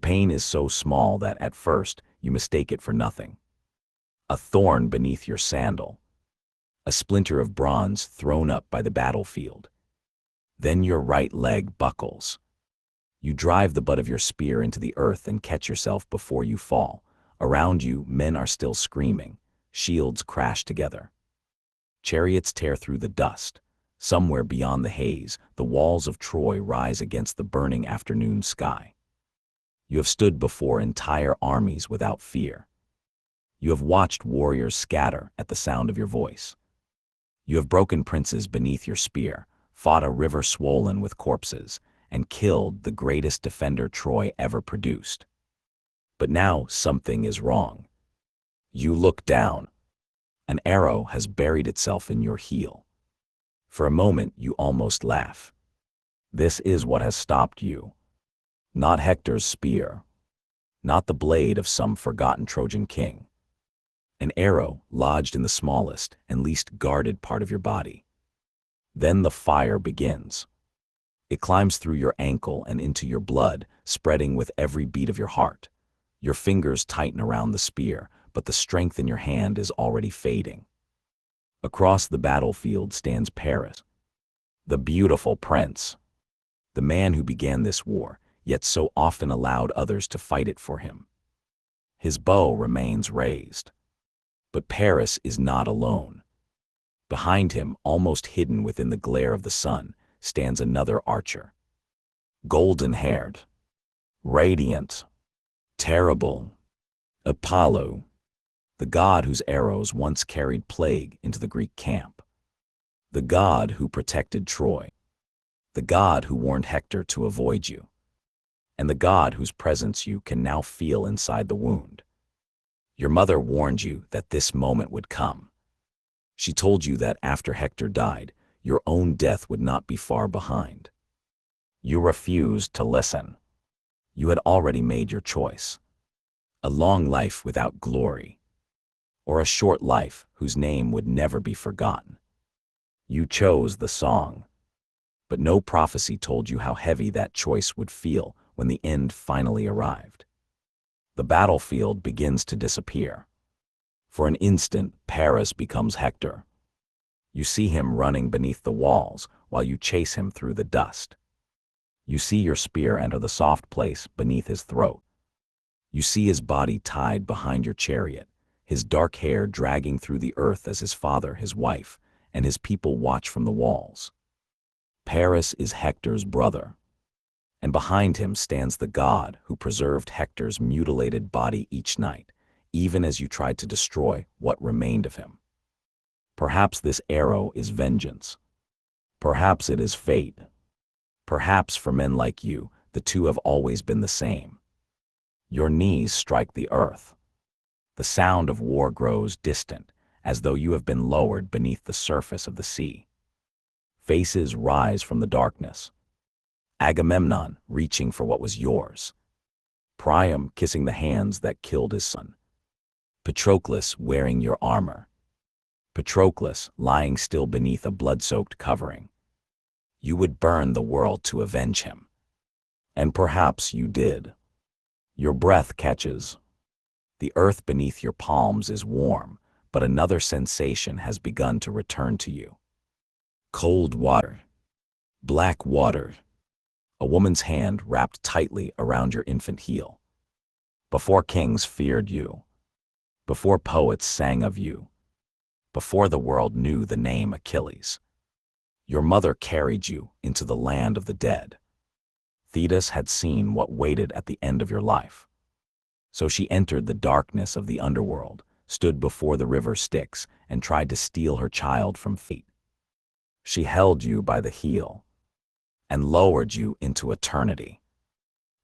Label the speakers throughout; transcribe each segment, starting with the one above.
Speaker 1: Pain is so small that at first you mistake it for nothing. A thorn beneath your sandal, a splinter of bronze thrown up by the battlefield. Then your right leg buckles. You drive the butt of your spear into the earth and catch yourself before you fall. Around you, men are still screaming. Shields crash together. Chariots tear through the dust. Somewhere beyond the haze, the walls of Troy rise against the burning afternoon sky. You have stood before entire armies without fear. You have watched warriors scatter at the sound of your voice. You have broken princes beneath your spear, fought a river swollen with corpses, and killed the greatest defender Troy ever produced. But now something is wrong. You look down. An arrow has buried itself in your heel. For a moment you almost laugh. This is what has stopped you. Not Hector's spear. Not the blade of some forgotten Trojan king. An arrow lodged in the smallest and least guarded part of your body. Then the fire begins. It climbs through your ankle and into your blood, spreading with every beat of your heart. Your fingers tighten around the spear, but the strength in your hand is already fading. Across the battlefield stands Paris, the beautiful prince, the man who began this war, yet so often allowed others to fight it for him. His bow remains raised. But Paris is not alone. Behind him, almost hidden within the glare of the sun, stands another archer. Golden-haired, radiant, terrible. Apollo, the god whose arrows once carried plague into the Greek camp. The god who protected Troy. The god who warned Hector to avoid you. And the god whose presence you can now feel inside the wound. Your mother warned you that this moment would come. She told you that after Hector died, your own death would not be far behind. You refused to listen. You had already made your choice. A long life without glory, or a short life whose name would never be forgotten. You chose the song, but no prophecy told you how heavy that choice would feel when the end finally arrived. The battlefield begins to disappear. For an instant, Paris becomes Hector. You see him running beneath the walls while you chase him through the dust. You see your spear enter the soft place beneath his throat. You see his body tied behind your chariot, his dark hair dragging through the earth as his father, his wife, and his people watch from the walls. Paris is Hector's brother, and behind him stands the god who preserved Hector's mutilated body each night, even as you tried to destroy what remained of him. Perhaps this arrow is vengeance. Perhaps it is fate. Perhaps for men like you, the two have always been the same. Your knees strike the earth. The sound of war grows distant, as though you have been lowered beneath the surface of the sea. Faces rise from the darkness. Agamemnon reaching for what was yours. Priam kissing the hands that killed his son. Patroclus wearing your armor. Patroclus lying still beneath a blood-soaked covering. You would burn the world to avenge him. And perhaps you did. Your breath catches. The earth beneath your palms is warm, but another sensation has begun to return to you. Cold water. Black water. A woman's hand wrapped tightly around your infant heel. Before kings feared you. Before poets sang of you. Before the world knew the name Achilles. Your mother carried you into the land of the dead. Thetis had seen what waited at the end of your life. So she entered the darkness of the underworld, stood before the river Styx, and tried to steal her child from fate. She held you by the heel and lowered you into eternity.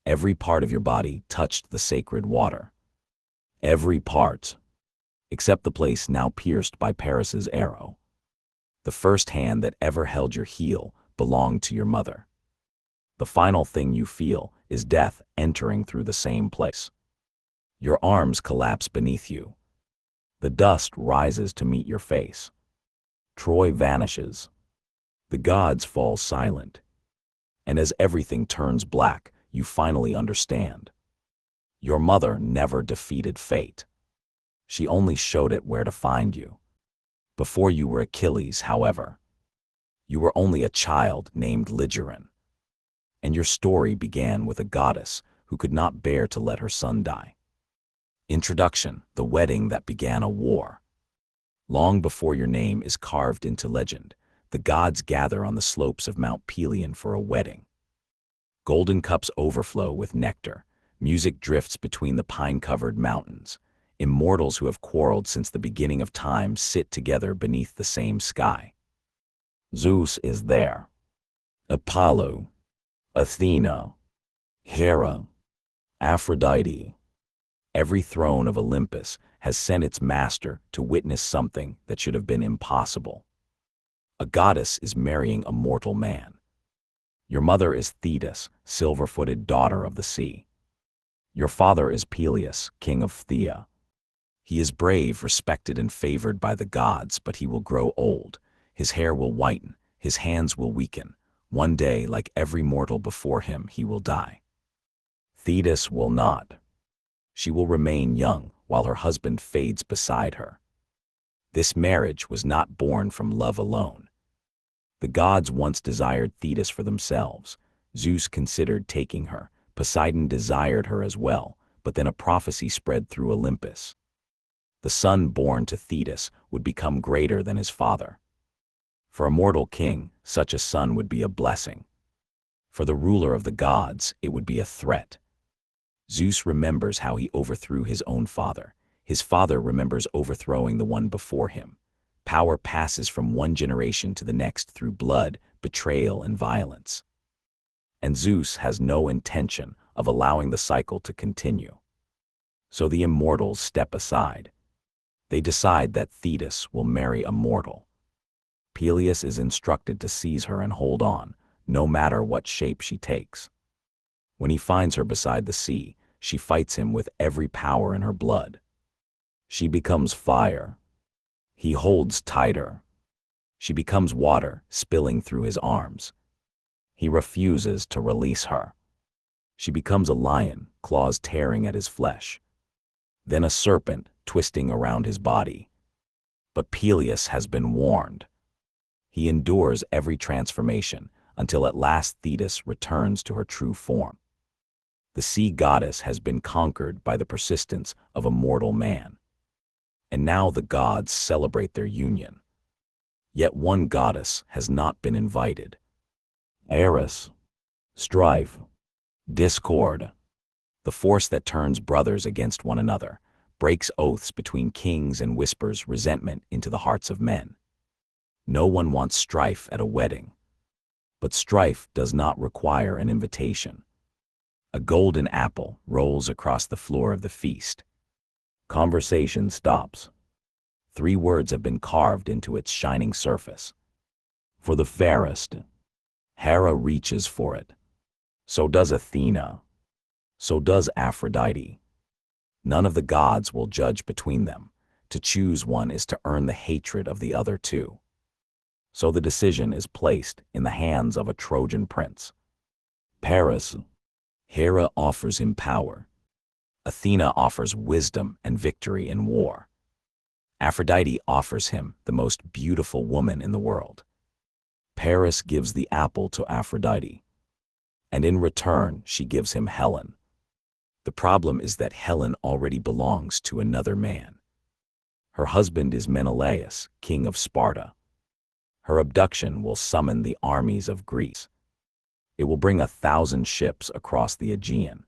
Speaker 1: Every part of your body touched the sacred water. Every part, except the place now pierced by Paris's arrow. The first hand that ever held your heel belonged to your mother. The final thing you feel is death entering through the same place. Your arms collapse beneath you. The dust rises to meet your face. Troy vanishes. The gods fall silent. And as everything turns black, you finally understand. Your mother never defeated fate. She only showed it where to find you. Before you were Achilles, however, you were only a child named Ligerin, and your story began with a goddess who could not bear to let her son die. Introduction: the wedding that began a war. Long before your name is carved into legend, the gods gather on the slopes of Mount Pelion for a wedding. Golden cups overflow with nectar, music drifts between the pine-covered mountains. Immortals who have quarreled since the beginning of time sit together beneath the same sky. Zeus is there. Apollo, Athena, Hera, Aphrodite. Every throne of Olympus has sent its master to witness something that should have been impossible. A goddess is marrying a mortal man. Your mother is Thetis, silver-footed daughter of the sea. Your father is Peleus, king of Phthia. He is brave, respected, and favored by the gods, but he will grow old. His hair will whiten, his hands will weaken. One day, like every mortal before him, he will die. Thetis will not. She will remain young while her husband fades beside her. This marriage was not born from love alone. The gods once desired Thetis for themselves. Zeus considered taking her. Poseidon desired her as well, but then a prophecy spread through Olympus. The son born to Thetis would become greater than his father. For a mortal king, such a son would be a blessing. For the ruler of the gods, it would be a threat. Zeus remembers how he overthrew his own father. His father remembers overthrowing the one before him. Power passes from one generation to the next through blood, betrayal, and violence. And Zeus has no intention of allowing the cycle to continue. So the immortals step aside. They decide that Thetis will marry a mortal. Peleus is instructed to seize her and hold on, no matter what shape she takes. When he finds her beside the sea, she fights him with every power in her blood. She becomes fire. He holds tighter. She becomes water, spilling through his arms. He refuses to release her. She becomes a lion, claws tearing at his flesh. Then a serpent, twisting around his body. But Peleus has been warned. He endures every transformation until at last Thetis returns to her true form. The sea goddess has been conquered by the persistence of a mortal man. And now the gods celebrate their union. Yet one goddess has not been invited. Eris. Strife. Discord. The force that turns brothers against one another, breaks oaths between kings and whispers resentment into the hearts of men. No one wants strife at a wedding. But strife does not require an invitation. A golden apple rolls across the floor of the feast. Conversation stops. 3 words have been carved into its shining surface. For the fairest. Hera reaches for it. So does Athena. So does Aphrodite. None of the gods will judge between them. To choose one is to earn the hatred of the other two. So the decision is placed in the hands of a Trojan prince. Paris. Hera offers him power. Athena offers wisdom and victory in war. Aphrodite offers him the most beautiful woman in the world. Paris gives the apple to Aphrodite, and in return she gives him Helen. The problem is that Helen already belongs to another man. Her husband is Menelaus, king of Sparta. Her abduction will summon the armies of Greece. It will bring 1,000 ships across the Aegean.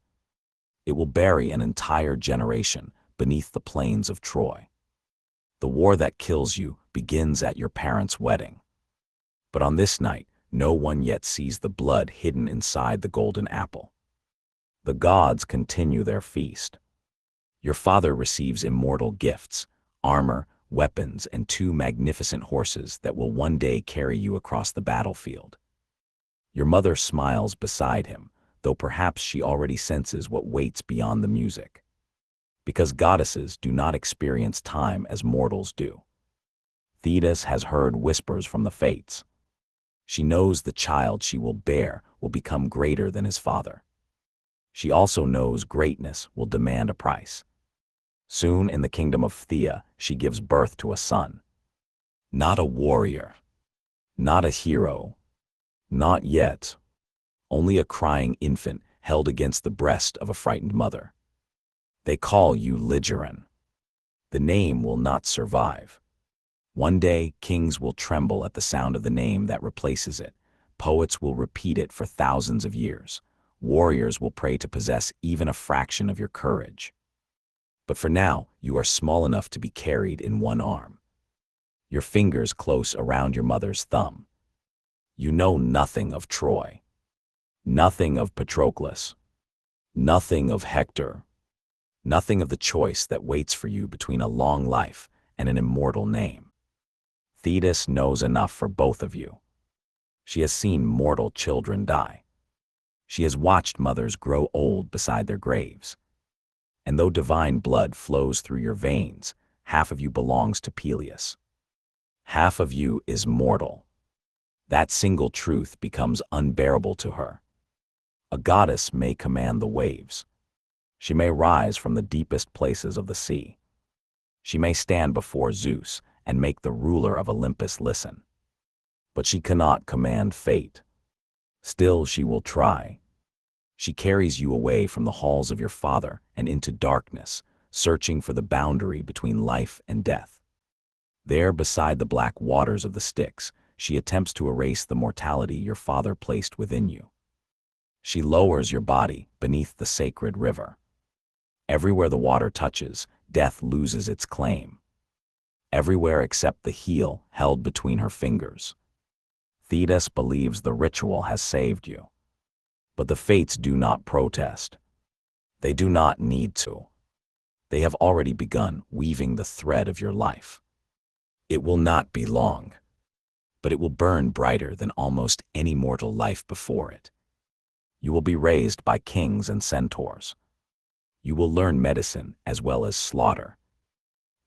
Speaker 1: It will bury an entire generation beneath the plains of Troy. The war that kills you begins at your parents' wedding. But on this night, no one yet sees the blood hidden inside the golden apple. The gods continue their feast. Your father receives immortal gifts, armor, weapons, and 2 magnificent horses that will one day carry you across the battlefield. Your mother smiles beside him, though perhaps she already senses what waits beyond the music. Because goddesses do not experience time as mortals do. Thetis has heard whispers from the fates. She knows the child she will bear will become greater than his father. She also knows greatness will demand a price. Soon in the kingdom of Thea, she gives birth to a son. Not a warrior, not a hero, not yet. Only a crying infant held against the breast of a frightened mother. They call you Ligerin. The name will not survive. One day, kings will tremble at the sound of the name that replaces it. Poets will repeat it for thousands of years. Warriors will pray to possess even a fraction of your courage. But for now, you are small enough to be carried in one arm, your fingers close around your mother's thumb. You know nothing of Troy, nothing of Patroclus, nothing of Hector, nothing of the choice that waits for you between a long life and an immortal name. Thetis knows enough for both of you. She has seen mortal children die. She has watched mothers grow old beside their graves. And though divine blood flows through your veins, half of you belongs to Peleus. Half of you is mortal. That single truth becomes unbearable to her. A goddess may command the waves. She may rise from the deepest places of the sea. She may stand before Zeus and make the ruler of Olympus listen. But she cannot command fate. Still she will try. She carries you away from the halls of your father and into darkness, searching for the boundary between life and death. There, beside the black waters of the Styx, she attempts to erase the mortality your father placed within you. She lowers your body beneath the sacred river. Everywhere the water touches, death loses its claim. Everywhere except the heel held between her fingers. Thetis believes the ritual has saved you. But the fates do not protest. They do not need to. They have already begun weaving the thread of your life. It will not be long, but it will burn brighter than almost any mortal life before it. You will be raised by kings and centaurs. You will learn medicine as well as slaughter.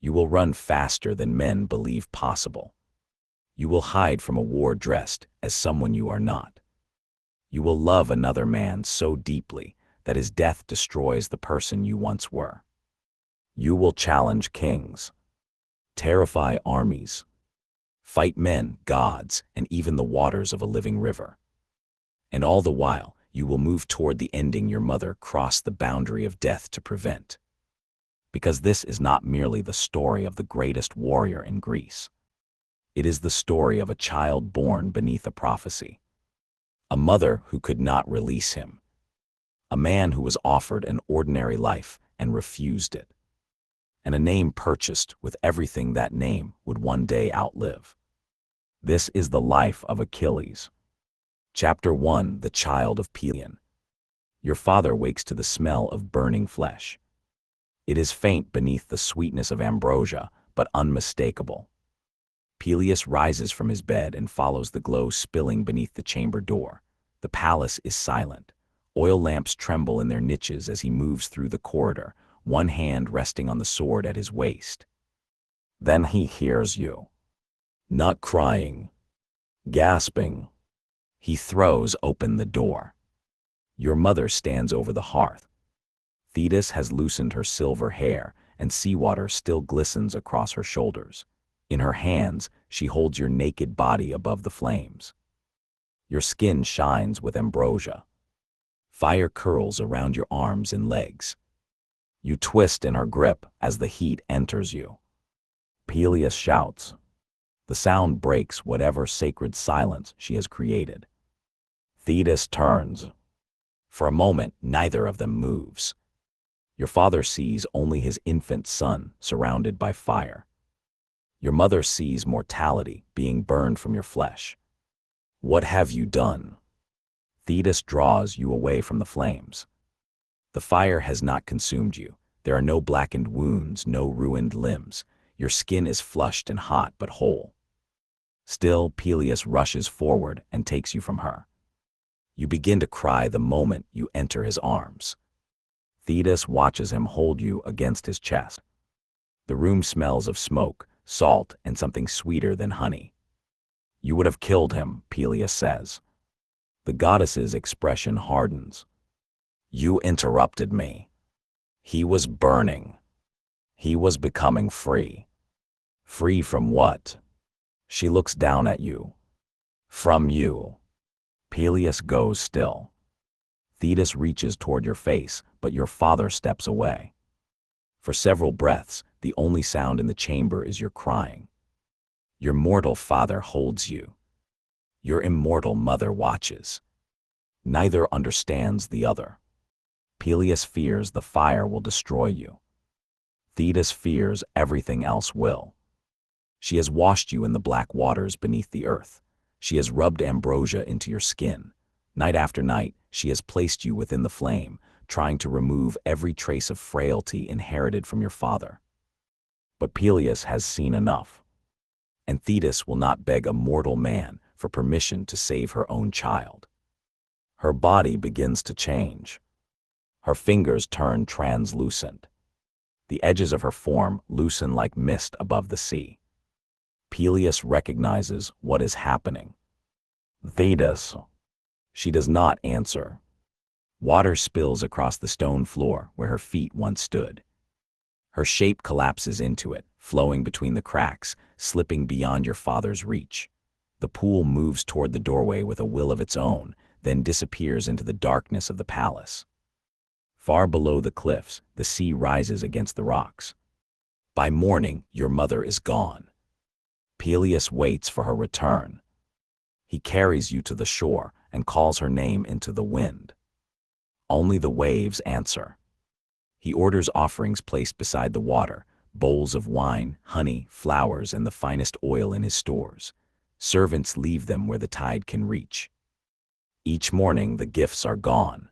Speaker 1: You will run faster than men believe possible. You will hide from a war dressed as someone you are not. You will love another man so deeply that his death destroys the person you once were. You will challenge kings, terrify armies, fight men, gods, and even the waters of a living river. And all the while, you will move toward the ending your mother crossed the boundary of death to prevent. Because this is not merely the story of the greatest warrior in Greece. It is the story of a child born beneath a prophecy. A mother who could not release him. A man who was offered an ordinary life and refused it. And a name purchased with everything that name would one day outlive. This is the life of Achilles. Chapter 1: The Child of Pelion. Your father wakes to the smell of burning flesh. It is faint beneath the sweetness of ambrosia, but unmistakable. Peleus rises from his bed and follows the glow spilling beneath the chamber door. The palace is silent. Oil lamps tremble in their niches as he moves through the corridor, one hand resting on the sword at his waist. Then he hears you. Not crying, gasping. He throws open the door. Your mother stands over the hearth. Thetis has loosened her silver hair, and seawater still glistens across her shoulders. In her hands, she holds your naked body above the flames. Your skin shines with ambrosia. Fire curls around your arms and legs. You twist in her grip as the heat enters you. Peleus shouts. The sound breaks whatever sacred silence she has created. Thetis turns. For a moment, neither of them moves. Your father sees only his infant son surrounded by fire. Your mother sees mortality being burned from your flesh. What have you done? Thetis draws you away from the flames. The fire has not consumed you. There are no blackened wounds, no ruined limbs. Your skin is flushed and hot but whole. Still, Peleus rushes forward and takes you from her. You begin to cry the moment you enter his arms. Thetis watches him hold you against his chest. The room smells of smoke, salt, and something sweeter than honey. You would have killed him, Peleus says. The goddess's expression hardens. You interrupted me. He was burning. He was becoming free. Free from what? She looks down at you. From you. Peleus goes still. Thetis reaches toward your face, but your father steps away. For several breaths, the only sound in the chamber is your crying. Your mortal father holds you. Your immortal mother watches. Neither understands the other. Peleus fears the fire will destroy you. Thetis fears everything else will. She has washed you in the black waters beneath the earth. She has rubbed ambrosia into your skin. Night after night, she has placed you within the flame, trying to remove every trace of frailty inherited from your father. But Peleus has seen enough. And Thetis will not beg a mortal man for permission to save her own child. Her body begins to change. Her fingers turn translucent. The edges of her form loosen like mist above the sea. Peleus recognizes what is happening. Thetis. She does not answer. Water spills across the stone floor where her feet once stood. Her shape collapses into it, flowing between the cracks, slipping beyond your father's reach. The pool moves toward the doorway with a will of its own, then disappears into the darkness of the palace. Far below the cliffs, the sea rises against the rocks. By morning, your mother is gone. Peleus waits for her return. He carries you to the shore and calls her name into the wind. Only the waves answer. He orders offerings placed beside the water, bowls of wine, honey, flowers, and the finest oil in his stores. Servants leave them where the tide can reach. Each morning the gifts are gone.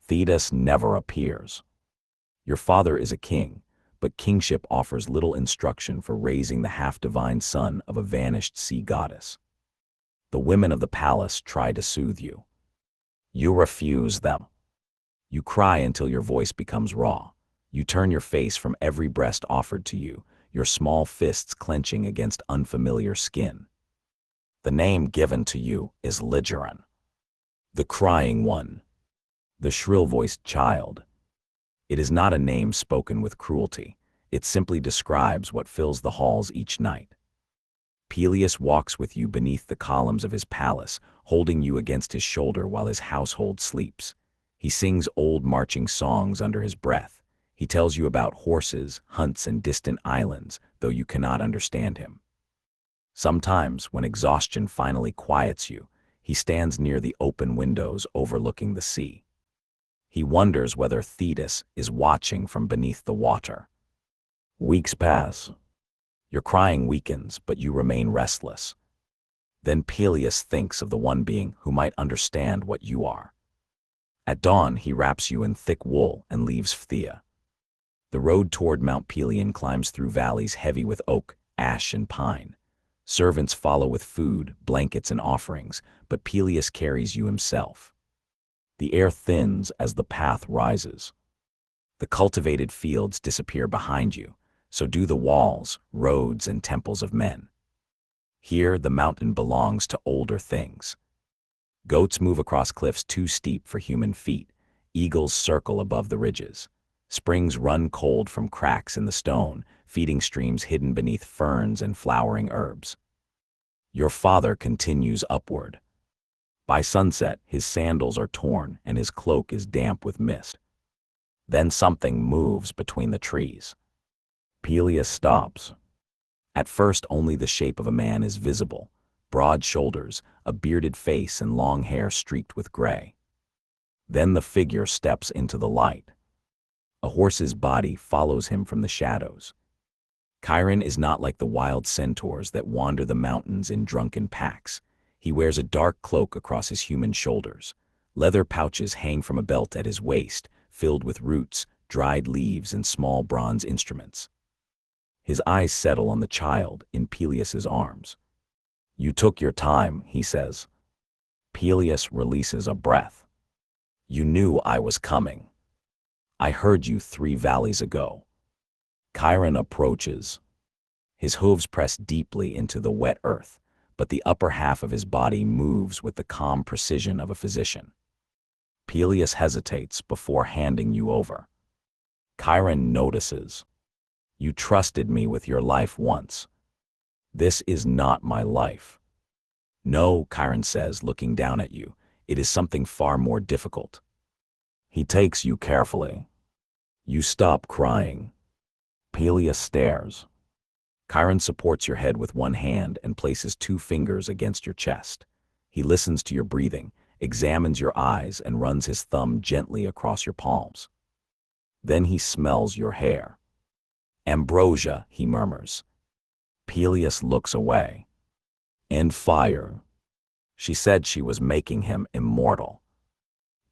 Speaker 1: Thetis never appears. Your father is a king, but kingship offers little instruction for raising the half-divine son of a vanished sea goddess. The women of the palace try to soothe you. You refuse them. You cry until your voice becomes raw. You turn your face from every breast offered to you, your small fists clenching against unfamiliar skin. The name given to you is Ligeron, the crying one, the shrill-voiced child. It is not a name spoken with cruelty. It simply describes what fills the halls each night. Peleus walks with you beneath the columns of his palace, holding you against his shoulder while his household sleeps. He sings old marching songs under his breath. He tells you about horses, hunts, and distant islands, though you cannot understand him. Sometimes, when exhaustion finally quiets you, he stands near the open windows overlooking the sea. He wonders whether Thetis is watching from beneath the water. Weeks pass. Your crying weakens, but you remain restless. Then Peleus thinks of the one being who might understand what you are. At dawn, he wraps you in thick wool and leaves Phthia. The road toward Mount Pelion climbs through valleys heavy with oak, ash, and pine. Servants follow with food, blankets, and offerings, but Peleus carries you himself. The air thins as the path rises. The cultivated fields disappear behind you, so do the walls, roads, and temples of men. Here, the mountain belongs to older things. Goats move across cliffs too steep for human feet. Eagles circle above the ridges. Springs run cold from cracks in the stone, feeding streams hidden beneath ferns and flowering herbs. Your father continues upward. By sunset, his sandals are torn and his cloak is damp with mist. Then something moves between the trees. Peleus stops. At first, only the shape of a man is visible. Broad shoulders, a bearded face, and long hair streaked with gray. Then the figure steps into the light. A horse's body follows him from the shadows. Chiron is not like the wild centaurs that wander the mountains in drunken packs. He wears a dark cloak across his human shoulders. Leather pouches hang from a belt at his waist, filled with roots, dried leaves, and small bronze instruments. His eyes settle on the child in Peleus's arms. You took your time, he says. Peleus releases a breath. You knew I was coming. I heard you 3 valleys ago. Chiron approaches. His hooves press deeply into the wet earth, but the upper half of his body moves with the calm precision of a physician. Peleus hesitates before handing you over. Chiron notices. You trusted me with your life once. This is not my life. No, Chiron says, looking down at you. It is something far more difficult. He takes you carefully. You stop crying. Peleus stares. Chiron supports your head with one hand and places 2 fingers against your chest. He listens to your breathing, examines your eyes, and runs his thumb gently across your palms. Then he smells your hair. Ambrosia, he murmurs. Peleus looks away. And fire. She said she was making him immortal.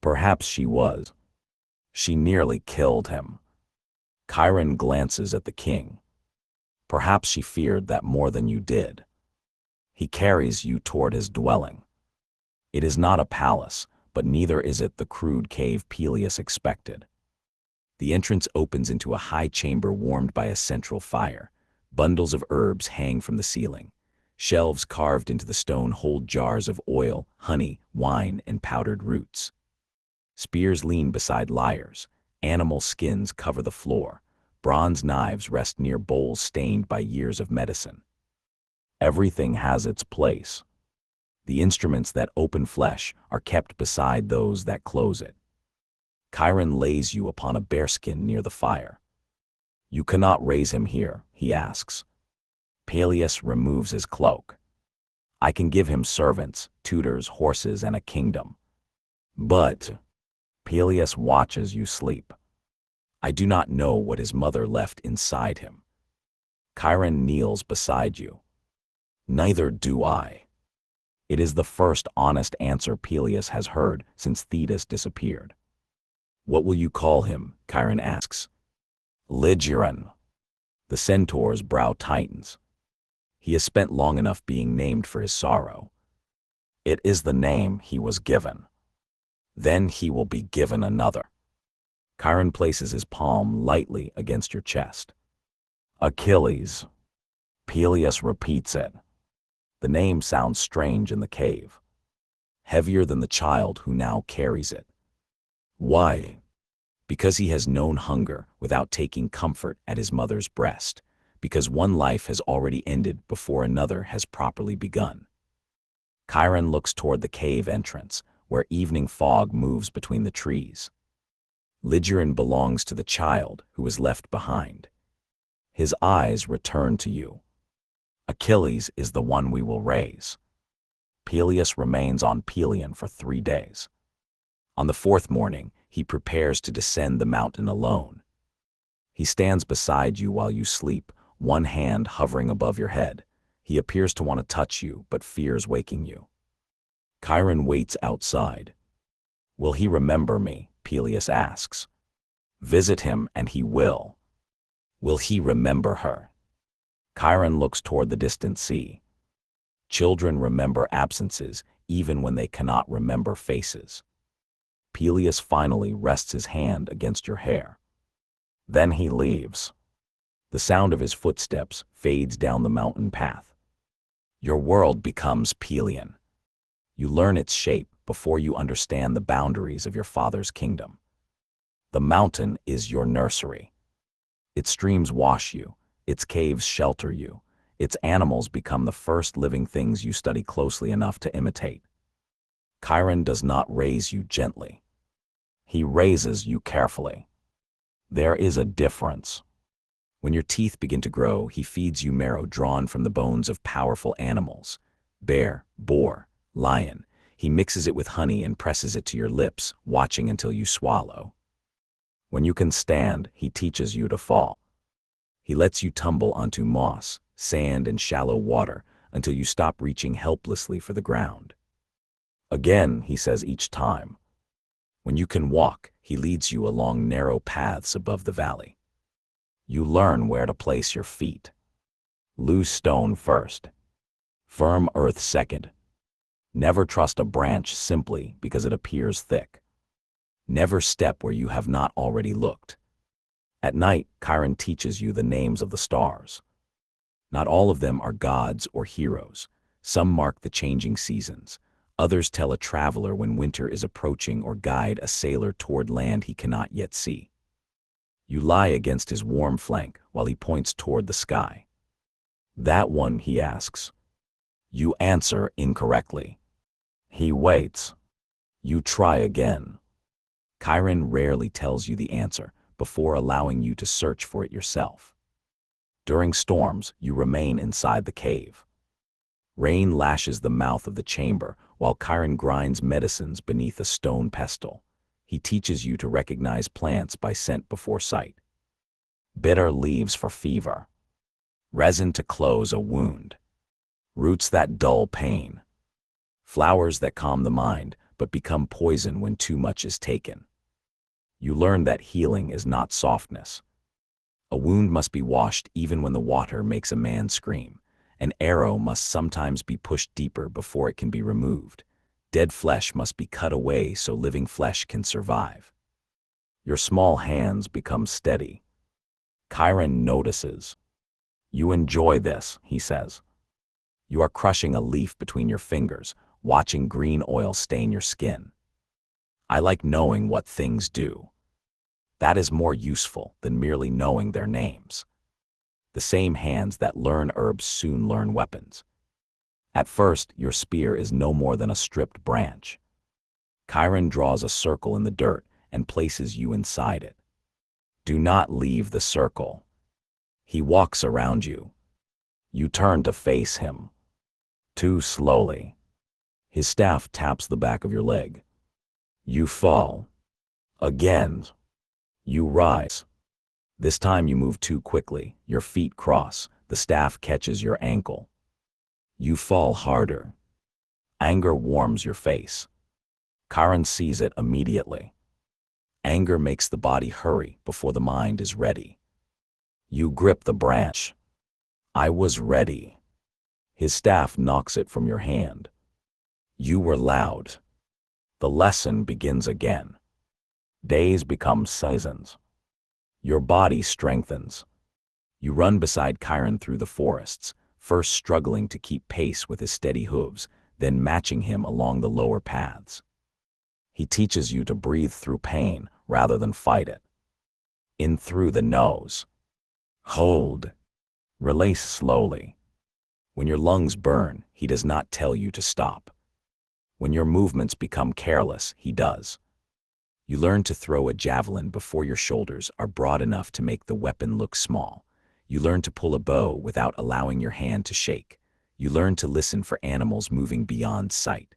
Speaker 1: Perhaps she was. She nearly killed him. Chiron glances at the king. Perhaps she feared that more than you did. He carries you toward his dwelling. It is not a palace, but neither is it the crude cave Peleus expected. The entrance opens into a high chamber warmed by a central fire. Bundles of herbs hang from the ceiling. Shelves carved into the stone hold jars of oil, honey, wine, and powdered roots. Spears lean beside lyres. Animal skins cover the floor. Bronze knives rest near bowls stained by years of medicine. Everything has its place. The instruments that open flesh are kept beside those that close it. Chiron lays you upon a bearskin near the fire. You cannot raise him here, he asks. Peleus removes his cloak. I can give him servants, tutors, horses, and a kingdom. But Peleus watches you sleep. I do not know what his mother left inside him. Chiron kneels beside you. Neither do I. It is the first honest answer Peleus has heard since Thetis disappeared. What will you call him? Chiron asks. Ligeron. The centaur's brow tightens. He has spent long enough being named for his sorrow. It is the name he was given. Then he will be given another. Chiron places his palm lightly against your chest. Achilles. Peleus repeats it. The name sounds strange in the cave. Heavier than the child who now carries it. Why? Because he has known hunger without taking comfort at his mother's breast. Because one life has already ended before another has properly begun. Chiron looks toward the cave entrance, where evening fog moves between the trees. Ligeron belongs to the child who was left behind. His eyes return to you. Achilles is the one we will raise. Peleus remains on Pelion for 3 days. On the 4th morning, he prepares to descend the mountain alone. He stands beside you while you sleep, one hand hovering above your head. He appears to want to touch you, but fears waking you. Chiron waits outside. Will he remember me? Peleus asks. Visit him and he will. Will he remember her? Chiron looks toward the distant sea. Children remember absences even when they cannot remember faces. Peleus finally rests his hand against your hair. Then he leaves. The sound of his footsteps fades down the mountain path. Your world becomes Pelion. You learn its shape before you understand the boundaries of your father's kingdom. The mountain is your nursery. Its streams wash you, its caves shelter you, its animals become the first living things you study closely enough to imitate. Chiron does not raise you gently. He raises you carefully. There is a difference. When your teeth begin to grow, he feeds you marrow drawn from the bones of powerful animals. Bear, boar, lion. He mixes it with honey and presses it to your lips, watching until you swallow. When you can stand, he teaches you to fall. He lets you tumble onto moss, sand, and shallow water until you stop reaching helplessly for the ground. Again, he says each time. When you can walk, he leads you along narrow paths above the valley. You learn where to place your feet. Loose stone first. Firm earth second. Never trust a branch simply because it appears thick. Never step where you have not already looked. At night, Chiron teaches you the names of the stars. Not all of them are gods or heroes. Some mark the changing seasons. Others tell a traveler when winter is approaching or guide a sailor toward land he cannot yet see. You lie against his warm flank while he points toward the sky. That one, he asks. You answer incorrectly. He waits. You try again. Chiron rarely tells you the answer before allowing you to search for it yourself. During storms, you remain inside the cave. Rain lashes the mouth of the chamber while Chiron grinds medicines beneath a stone pestle. He teaches you to recognize plants by scent before sight. Bitter leaves for fever. Resin to close a wound. Roots that dull pain. Flowers that calm the mind but become poison when too much is taken. You learn that healing is not softness. A wound must be washed even when the water makes a man scream. An arrow must sometimes be pushed deeper before it can be removed. Dead flesh must be cut away so living flesh can survive. Your small hands become steady. Chiron notices. You enjoy this, he says. You are crushing a leaf between your fingers, watching green oil stain your skin. I like knowing what things do. That is more useful than merely knowing their names. The same hands that learn herbs soon learn weapons. At first, your spear is no more than a stripped branch. Chiron draws a circle in the dirt and places you inside it. Do not leave the circle. He walks around you. You turn to face him. Too slowly. His staff taps the back of your leg. You fall. Again. You rise. This time you move too quickly. Your feet cross. The staff catches your ankle. You fall harder. Anger warms your face. Chiron sees it immediately. Anger makes the body hurry before the mind is ready. You grip the branch. I was ready. His staff knocks it from your hand. You were loud. The lesson begins again. Days become seasons. Your body strengthens. You run beside Chiron through the forests, first struggling to keep pace with his steady hooves, then matching him along the lower paths. He teaches you to breathe through pain rather than fight it. In through the nose. Hold. Release slowly. When your lungs burn, he does not tell you to stop. When your movements become careless, he does. You learn to throw a javelin before your shoulders are broad enough to make the weapon look small. You learn to pull a bow without allowing your hand to shake. You learn to listen for animals moving beyond sight.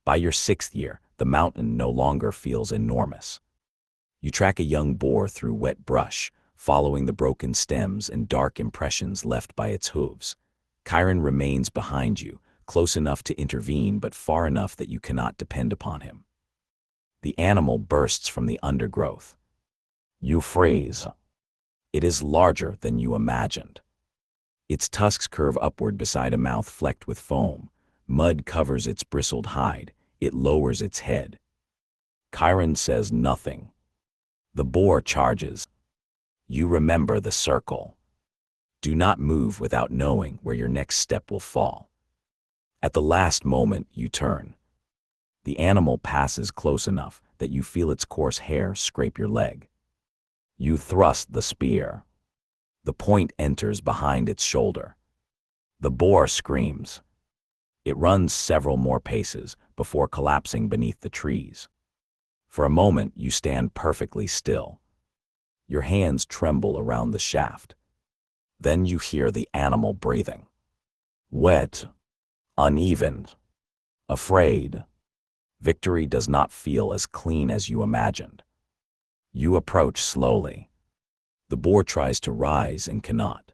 Speaker 1: By your 6th year, the mountain no longer feels enormous. You track a young boar through wet brush, following the broken stems and dark impressions left by its hooves. Chiron remains behind you, close enough to intervene but far enough that you cannot depend upon him. The animal bursts from the undergrowth. You freeze. It is larger than you imagined. Its tusks curve upward beside a mouth flecked with foam. Mud covers its bristled hide. It lowers its head. Chiron says nothing. The boar charges. You remember the circle. Do not move without knowing where your next step will fall. At the last moment, you turn. The animal passes close enough that you feel its coarse hair scrape your leg. You thrust the spear. The point enters behind its shoulder. The boar screams. It runs several more paces before collapsing beneath the trees. For a moment, you stand perfectly still. Your hands tremble around the shaft. Then you hear the animal breathing. Wet, uneven, afraid. Victory does not feel as clean as you imagined. You approach slowly. The boar tries to rise and cannot.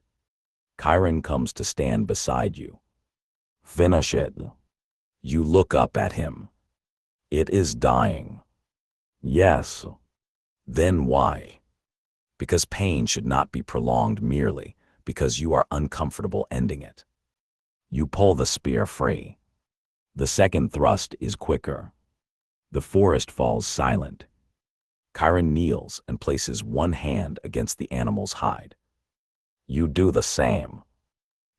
Speaker 1: Chiron comes to stand beside you. Finish it. You look up at him. It is dying. Yes. Then why? Because pain should not be prolonged merely because you are uncomfortable ending it. You pull the spear free. The second thrust is quicker. The forest falls silent. Chiron kneels and places one hand against the animal's hide. You do the same.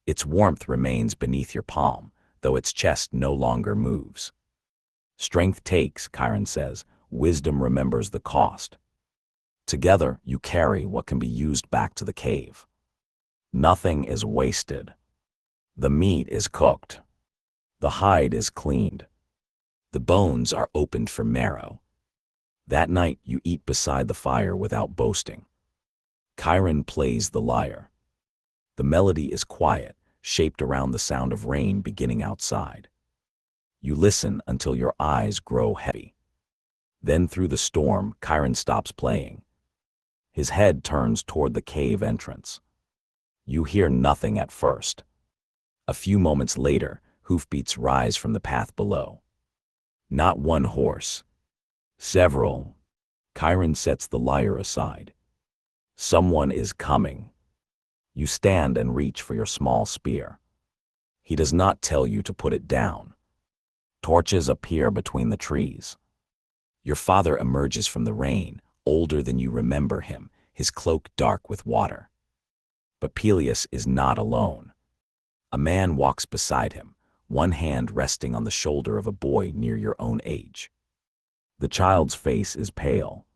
Speaker 1: Its warmth remains beneath your palm. though its chest no longer moves. Strength takes, Chiron says, wisdom remembers the cost. Together, you carry what can be used back to the cave. Nothing is wasted. The meat is cooked. The hide is cleaned. The bones are opened for marrow. That night, you eat beside the fire without boasting. Chiron plays the lyre. The melody is quiet, shaped around the sound of rain beginning outside. You listen until your eyes grow heavy. Then through the storm, Chiron stops playing. His head turns toward the cave entrance. You hear nothing at first. A few moments later, hoofbeats rise from the path below. Not one horse. Several. Chiron sets the lyre aside. Someone is coming. You stand and reach for your small spear. He does not tell you to put it down. Torches appear between the trees. Your father emerges from the rain, older than you remember him, his cloak dark with water. But Peleus is not alone. A man walks beside him, one hand resting on the shoulder of a boy near your own age. The child's face is pale.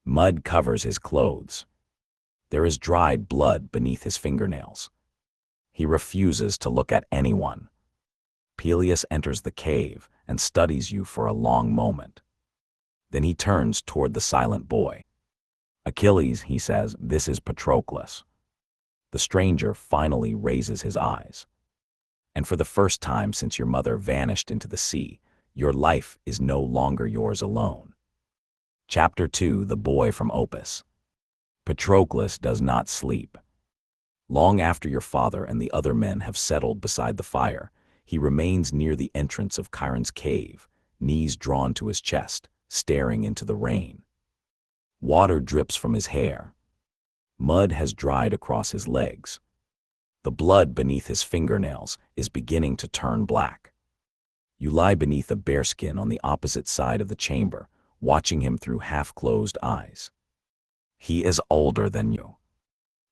Speaker 1: Mud covers his clothes. There is dried blood beneath his fingernails. He refuses to look at anyone. Peleus enters the cave and studies you for a long moment. Then he turns toward the silent boy. Achilles, he says, this is Patroclus. The stranger finally raises his eyes. And for the first time since your mother vanished into the sea, your life is no longer yours alone. Chapter 2, The Boy from Opus. Patroclus does not sleep. Long after your father and the other men have settled beside the fire, he remains near the entrance of Chiron's cave, knees drawn to his chest, staring into the rain. Water drips from his hair. Mud has dried across his legs. The blood beneath his fingernails is beginning to turn black. You lie beneath a bearskin on the opposite side of the chamber, watching him through half-closed eyes. He is older than you.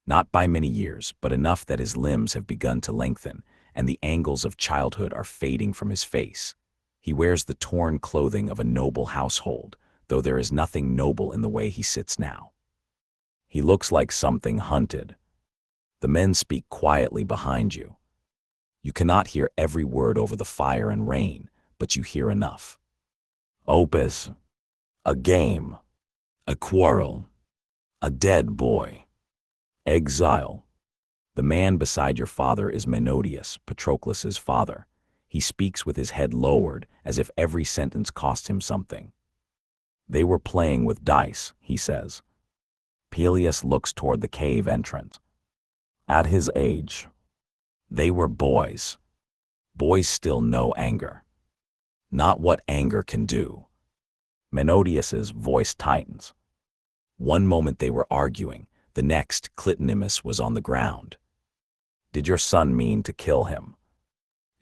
Speaker 1: Not by many years, but enough that his limbs have begun to lengthen, and the angles of childhood are fading from his face. He wears the torn clothing of a noble household, though there is nothing noble in the way he sits now. He looks like something hunted. The men speak quietly behind you. You cannot hear every word over the fire and rain, but you hear enough. Opus. A game. A quarrel. A dead boy. Exile. The man beside your father is Menodius, Patroclus's father. He speaks with his head lowered, as if every sentence cost him something. They were playing with dice, he says. Peleus looks toward the cave entrance. At his age, they were boys. Boys still know anger. Not what anger can do. Menodius's voice tightens. One moment they were arguing, the next Clytemnestra was on the ground. Did your son mean to kill him?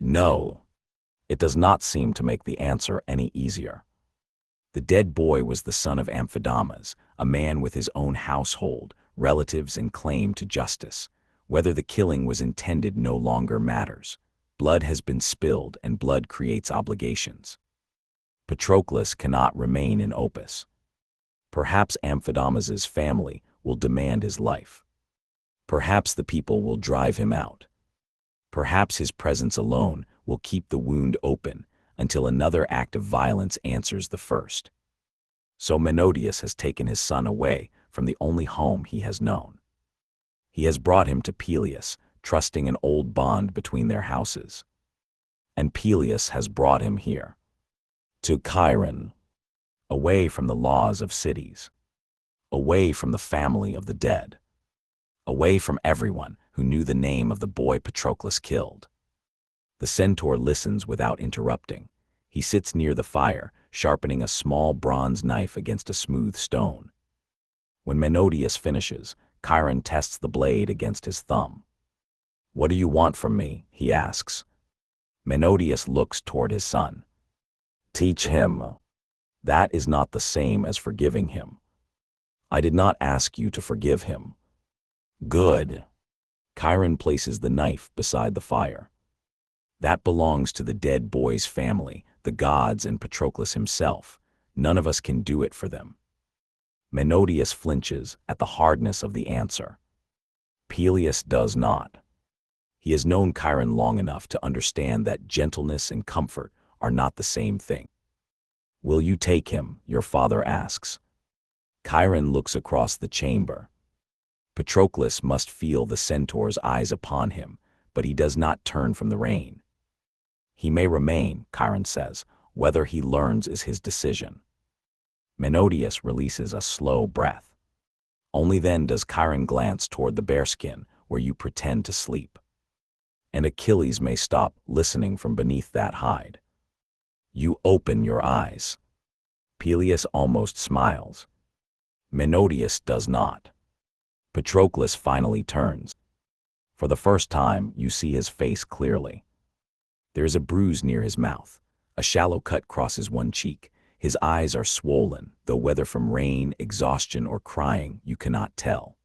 Speaker 1: No. It does not seem to make the answer any easier. The dead boy was the son of Amphidamas, a man with his own household, relatives, and claim to justice. Whether the killing was intended no longer matters. Blood has been spilled, and blood creates obligations. Patroclus cannot remain in Opus. Perhaps Amphidamas's family will demand his life. Perhaps the people will drive him out. Perhaps his presence alone will keep the wound open until another act of violence answers the first. So Menodius has taken his son away from the only home he has known. He has brought him to Peleus, trusting an old bond between their houses. And Peleus has brought him here. To Chiron. Away from the laws of cities. Away from the family of the dead. Away from everyone who knew the name of the boy Patroclus killed. The centaur listens without interrupting. He sits near the fire, sharpening a small bronze knife against a smooth stone. When Menodius finishes, Chiron tests the blade against his thumb. What do you want from me? He asks. Menodius looks toward his son. Teach him. That is not the same as forgiving him. I did not ask you to forgive him. Good. Chiron places the knife beside the fire. That belongs to the dead boy's family, the gods and Patroclus himself. None of us can do it for them. Menodius flinches at the hardness of the answer. Peleus does not. He has known Chiron long enough to understand that gentleness and comfort are not the same thing. Will you take him? Your father asks. Chiron looks across the chamber. Patroclus must feel the centaur's eyes upon him, but he does not turn from the rein. He may remain, Chiron says. Whether he learns is his decision. Menodius releases a slow breath. Only then does Chiron glance toward the bearskin where you pretend to sleep. And Achilles may stop listening from beneath that hide. You open your eyes. Peleus almost smiles. Menodius does not. Patroclus finally turns. For the first time, you see his face clearly. There is a bruise near his mouth. A shallow cut crosses one cheek. His eyes are swollen, though whether from rain, exhaustion, or crying, you cannot tell.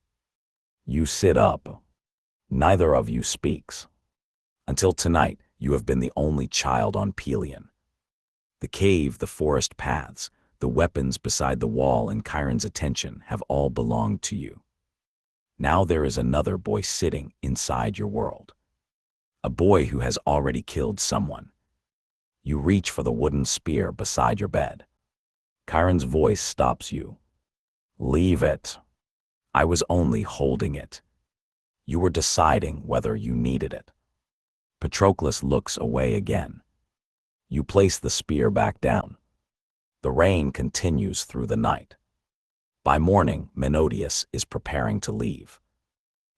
Speaker 1: You sit up. Neither of you speaks. Until tonight, you have been the only child on Pelion. The cave, the forest paths, the weapons beside the wall, and Chiron's attention have all belonged to you. Now there is another boy sitting inside your world. A boy who has already killed someone. You reach for the wooden spear beside your bed. Chiron's voice stops you. Leave it. I was only holding it. You were deciding whether you needed it. Patroclus looks away again. You place the spear back down. The rain continues through the night. By morning, Menodius is preparing to leave.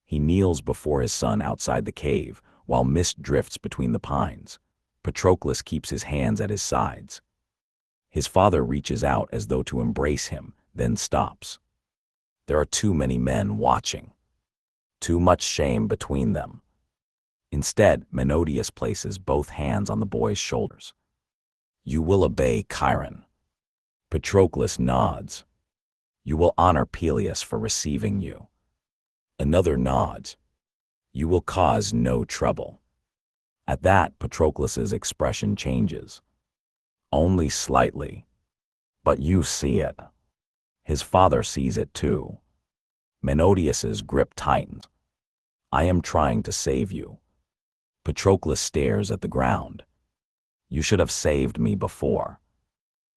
Speaker 1: He kneels before his son outside the cave, while mist drifts between the pines. Patroclus keeps his hands at his sides. His father reaches out as though to embrace him, then stops. There are too many men watching. Too much shame between them. Instead, Menodius places both hands on the boy's shoulders. You will obey Chiron. Patroclus nods. You will honor Peleus for receiving you. Another nods. You will cause no trouble. At that, Patroclus's expression changes. Only slightly. But you see it. His father sees it too. Menodius's grip tightens. I am trying to save you. Patroclus stares at the ground. You should have saved me before.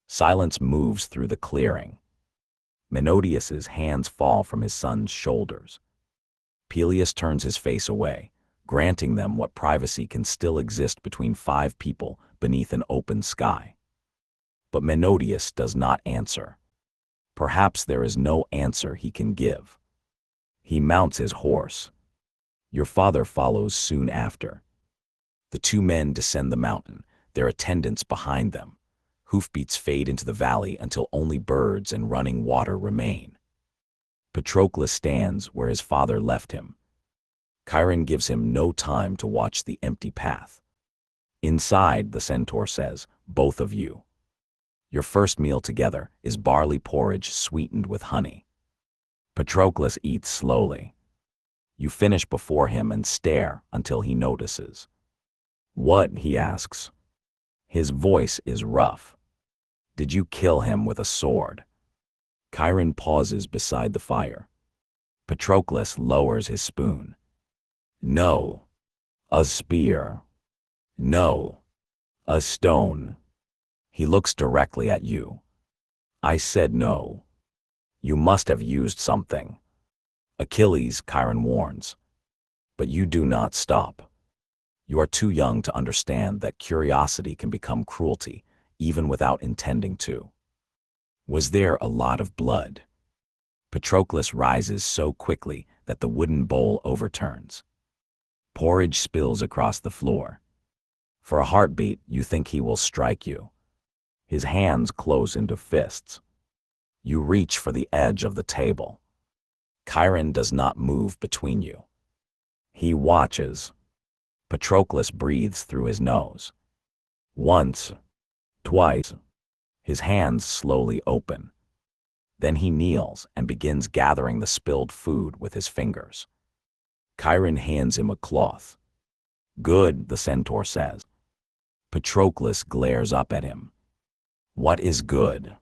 Speaker 1: Silence moves through the clearing. Menodius's hands fall from his son's shoulders. Peleus turns his face away, granting them what privacy can still exist between 5 people beneath an open sky. But Menodius does not answer. Perhaps there is no answer he can give. He mounts his horse. Your father follows soon after. The 2 men descend the mountain, their attendants behind them. Hoofbeats fade into the valley until only birds and running water remain. Patroclus stands where his father left him. Chiron gives him no time to watch the empty path. Inside, the centaur says, both of you. Your first meal together is barley porridge sweetened with honey. Patroclus eats slowly. You finish before him and stare until he notices. What? He asks. His voice is rough. Did you kill him with a sword? Chiron pauses beside the fire. Patroclus lowers his spoon. No. A spear. No. A stone. He looks directly at you. I said no. You must have used something. Achilles, Chiron warns. But you do not stop. You are too young to understand that curiosity can become cruelty, even without intending to. Was there a lot of blood? Patroclus rises so quickly that the wooden bowl overturns. Porridge spills across the floor. For a heartbeat, you think he will strike you. His hands close into fists. You reach for the edge of the table. Chiron does not move between you. He watches. Patroclus breathes through his nose. Once, twice. His hands slowly open. Then he kneels and begins gathering the spilled food with his fingers. Chiron hands him a cloth. Good, the centaur says. Patroclus glares up at him. What is good?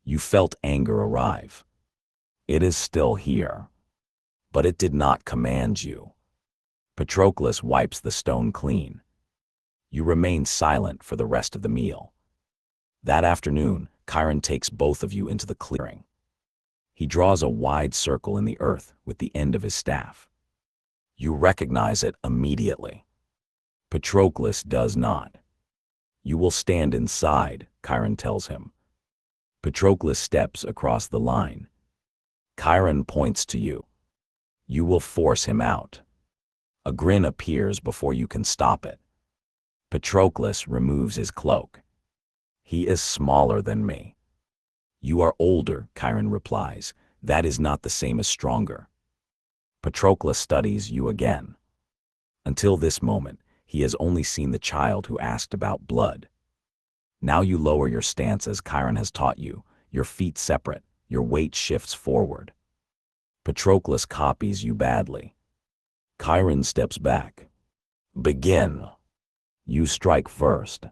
Speaker 1: You felt anger arrive. It is still here. But it did not command you. Patroclus wipes the stone clean. You remain silent for the rest of the meal. That afternoon, Chiron takes both of you into the clearing. He draws a wide circle in the earth with the end of his staff. You recognize it immediately. Patroclus does not. You will stand inside, Chiron tells him. Patroclus steps across the line. Chiron points to you. You will force him out. A grin appears before you can stop it. Patroclus removes his cloak. He is smaller than me. You are older, Chiron replies. That is not the same as stronger. Patroclus studies you again. Until this moment, he has only seen the child who asked about blood. Now you lower your stance as Chiron has taught you, your feet separate, your weight shifts forward. Patroclus copies you badly. Chiron steps back. Begin. You strike first.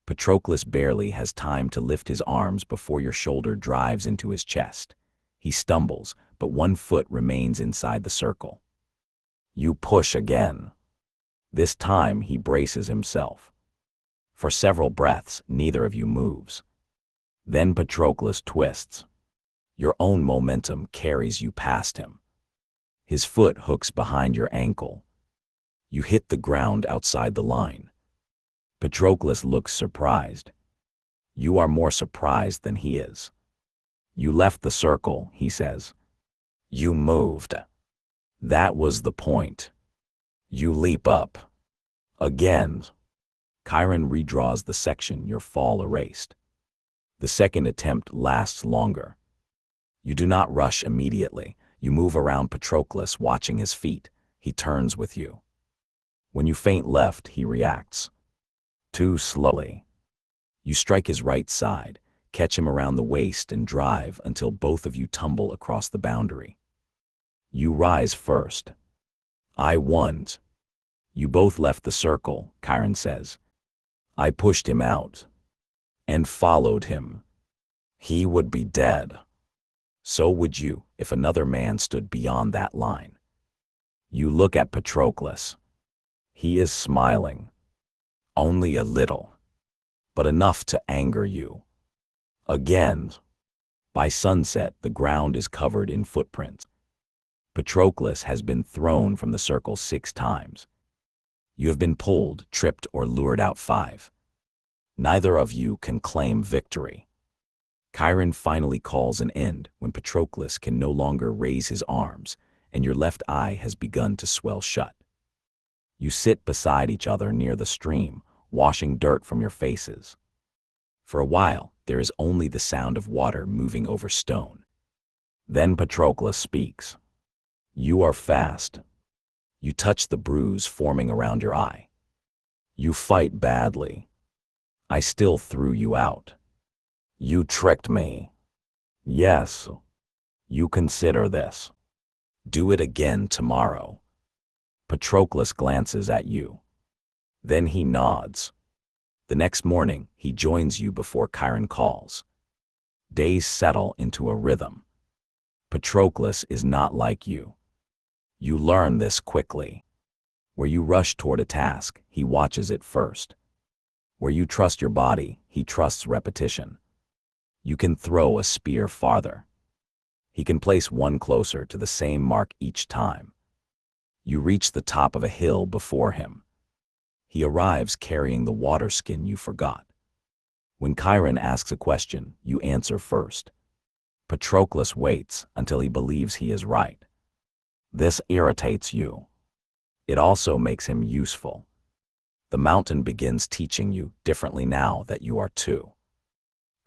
Speaker 1: Patroclus barely has time to lift his arms before your shoulder drives into his chest. He stumbles, but one foot remains inside the circle. You push again. This time he braces himself. For several breaths, neither of you moves. Then Patroclus twists. Your own momentum carries you past him. His foot hooks behind your ankle. You hit the ground outside the line. Patroclus looks surprised. You are more surprised than he is. You left the circle, he says. You moved. That was the point. You leap up. Again. Chiron redraws the section your fall erased. The second attempt lasts longer. You do not rush immediately. You move around Patroclus, watching his feet. He turns with you. When you feint left, he reacts. Too slowly. You strike his right side, catch him around the waist and drive until both of you tumble across the boundary. You rise first. I won. You both left the circle, Chiron says. I pushed him out and followed him. He would be dead. So would you if another man stood beyond that line. You look at Patroclus. He is smiling. Only a little, but enough to anger you. Again. By sunset, the ground is covered in footprints. Patroclus has been thrown from the circle 6 times. You have been pulled, tripped, or lured out 5. Neither of you can claim victory. Chiron finally calls an end when Patroclus can no longer raise his arms, and your left eye has begun to swell shut. You sit beside each other near the stream, washing dirt from your faces. For a while, there is only the sound of water moving over stone. Then Patroclus speaks. You are fast. You touch the bruise forming around your eye. You fight badly. I still threw you out. You tricked me. Yes. You consider this. Do it again tomorrow. Patroclus glances at you. Then he nods. The next morning, he joins you before Chiron calls. Days settle into a rhythm. Patroclus is not like you. You learn this quickly. Where you rush toward a task, he watches it first. Where you trust your body, he trusts repetition. You can throw a spear farther. He can place one closer to the same mark each time. You reach the top of a hill before him. He arrives carrying the water skin you forgot. When Chiron asks a question, you answer first. Patroclus waits until he believes he is right. This irritates you. It also makes him useful. The mountain begins teaching you differently now that you are 2.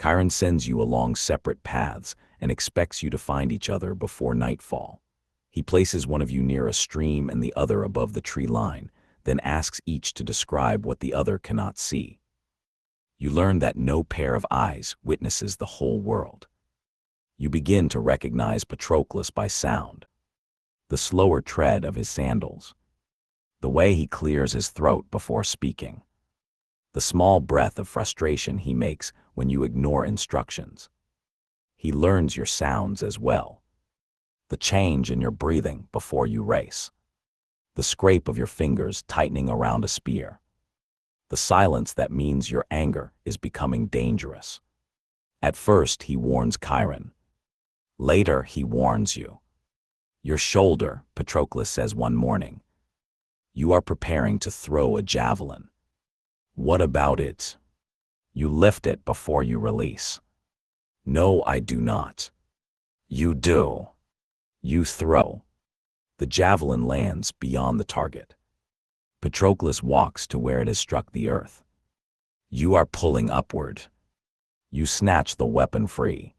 Speaker 1: Chiron sends you along separate paths and expects you to find each other before nightfall. He places one of you near a stream and the other above the tree line, then asks each to describe what the other cannot see. You learn that no pair of eyes witnesses the whole world. You begin to recognize Patroclus by sound, the slower tread of his sandals, The way he clears his throat before speaking. The small breath of frustration he makes when you ignore instructions. He learns your sounds as well. The change in your breathing before you race. The scrape of your fingers tightening around a spear. The silence that means your anger is becoming dangerous. At first he warns Chiron. Later he warns you. Your shoulder, Patroclus says one morning. You are preparing to throw a javelin. What about it? You lift it before you release. No, I do not. You do. You throw. The javelin lands beyond the target. Patroclus walks to where it has struck the earth. You are pulling upward. You snatch the weapon free.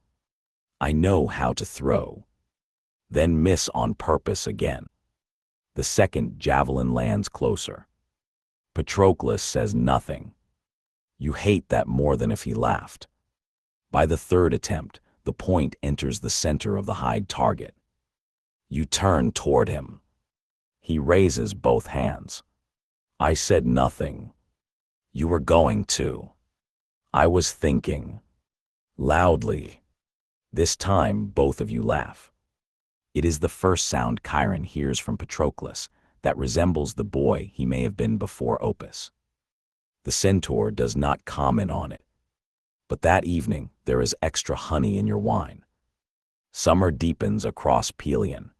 Speaker 1: I know how to throw. Then miss on purpose again. The second javelin lands closer. Patroclus says nothing. You hate that more than if he laughed. By the third attempt, the point enters the center of the hide target. You turn toward him. He raises both hands. I said nothing. You were going to. I was thinking. Loudly. This time, both of you laugh. It is the first sound Chiron hears from Patroclus that resembles the boy he may have been before Opus. The centaur does not comment on it. But that evening, there is extra honey in your wine. Summer deepens across Pelion.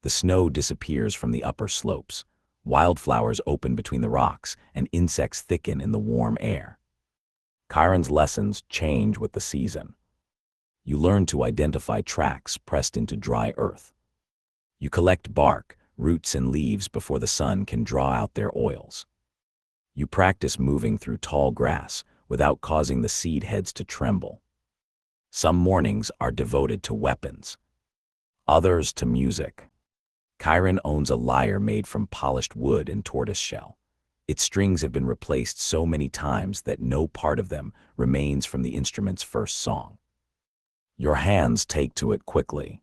Speaker 1: The snow disappears from the upper slopes. Wildflowers open between the rocks, and insects thicken in the warm air. Chiron's lessons change with the season. You learn to identify tracks pressed into dry earth. You collect bark, roots, and leaves before the sun can draw out their oils. You practice moving through tall grass without causing the seed heads to tremble. Some mornings are devoted to weapons, others to music. Chiron owns a lyre made from polished wood and tortoiseshell. Its strings have been replaced so many times that no part of them remains from the instrument's first song. Your hands take to it quickly.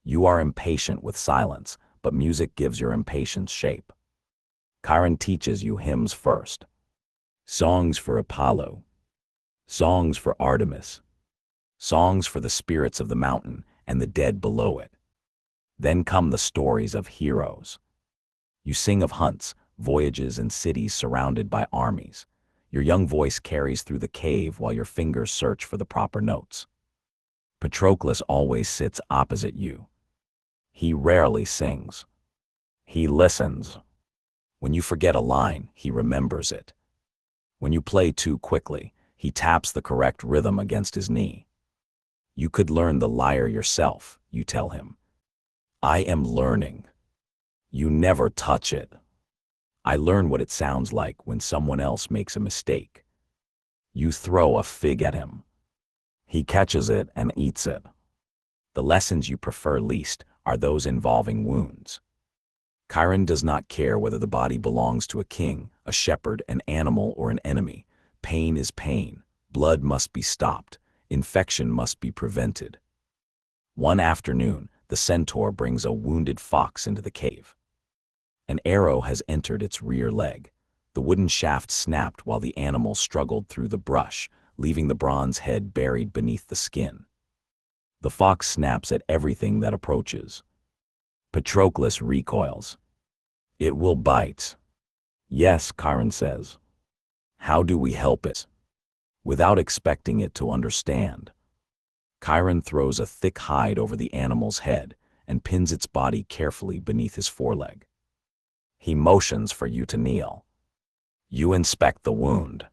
Speaker 1: You are impatient with silence, but music gives your impatience shape. Chiron teaches you hymns first. Songs for Apollo. Songs for Artemis. Songs for the spirits of the mountain and the dead below it. Then come the stories of heroes. You sing of hunts, voyages, and cities surrounded by armies. Your young voice carries through the cave while your fingers search for the proper notes. Patroclus always sits opposite you. He rarely sings. He listens. When you forget a line, he remembers it. When you play too quickly, he taps the correct rhythm against his knee. You could learn the lyre yourself, you tell him. I am learning. You never touch it. I learn what it sounds like when someone else makes a mistake. You throw a fig at him. He catches it and eats it. The lessons you prefer least are those involving wounds. Chiron does not care whether the body belongs to a king, a shepherd, an animal, or an enemy. Pain is pain. Blood must be stopped. Infection must be prevented. One afternoon, the centaur brings a wounded fox into the cave. An arrow has entered its rear leg. The wooden shaft snapped while the animal struggled through the brush, leaving the bronze head buried beneath the skin. The fox snaps at everything that approaches. Patroclus recoils. It will bite. Yes, Chiron says. How do we help it? Without expecting it to understand. Chiron throws a thick hide over the animal's head and pins its body carefully beneath his foreleg. He motions for you to kneel. You inspect the wound.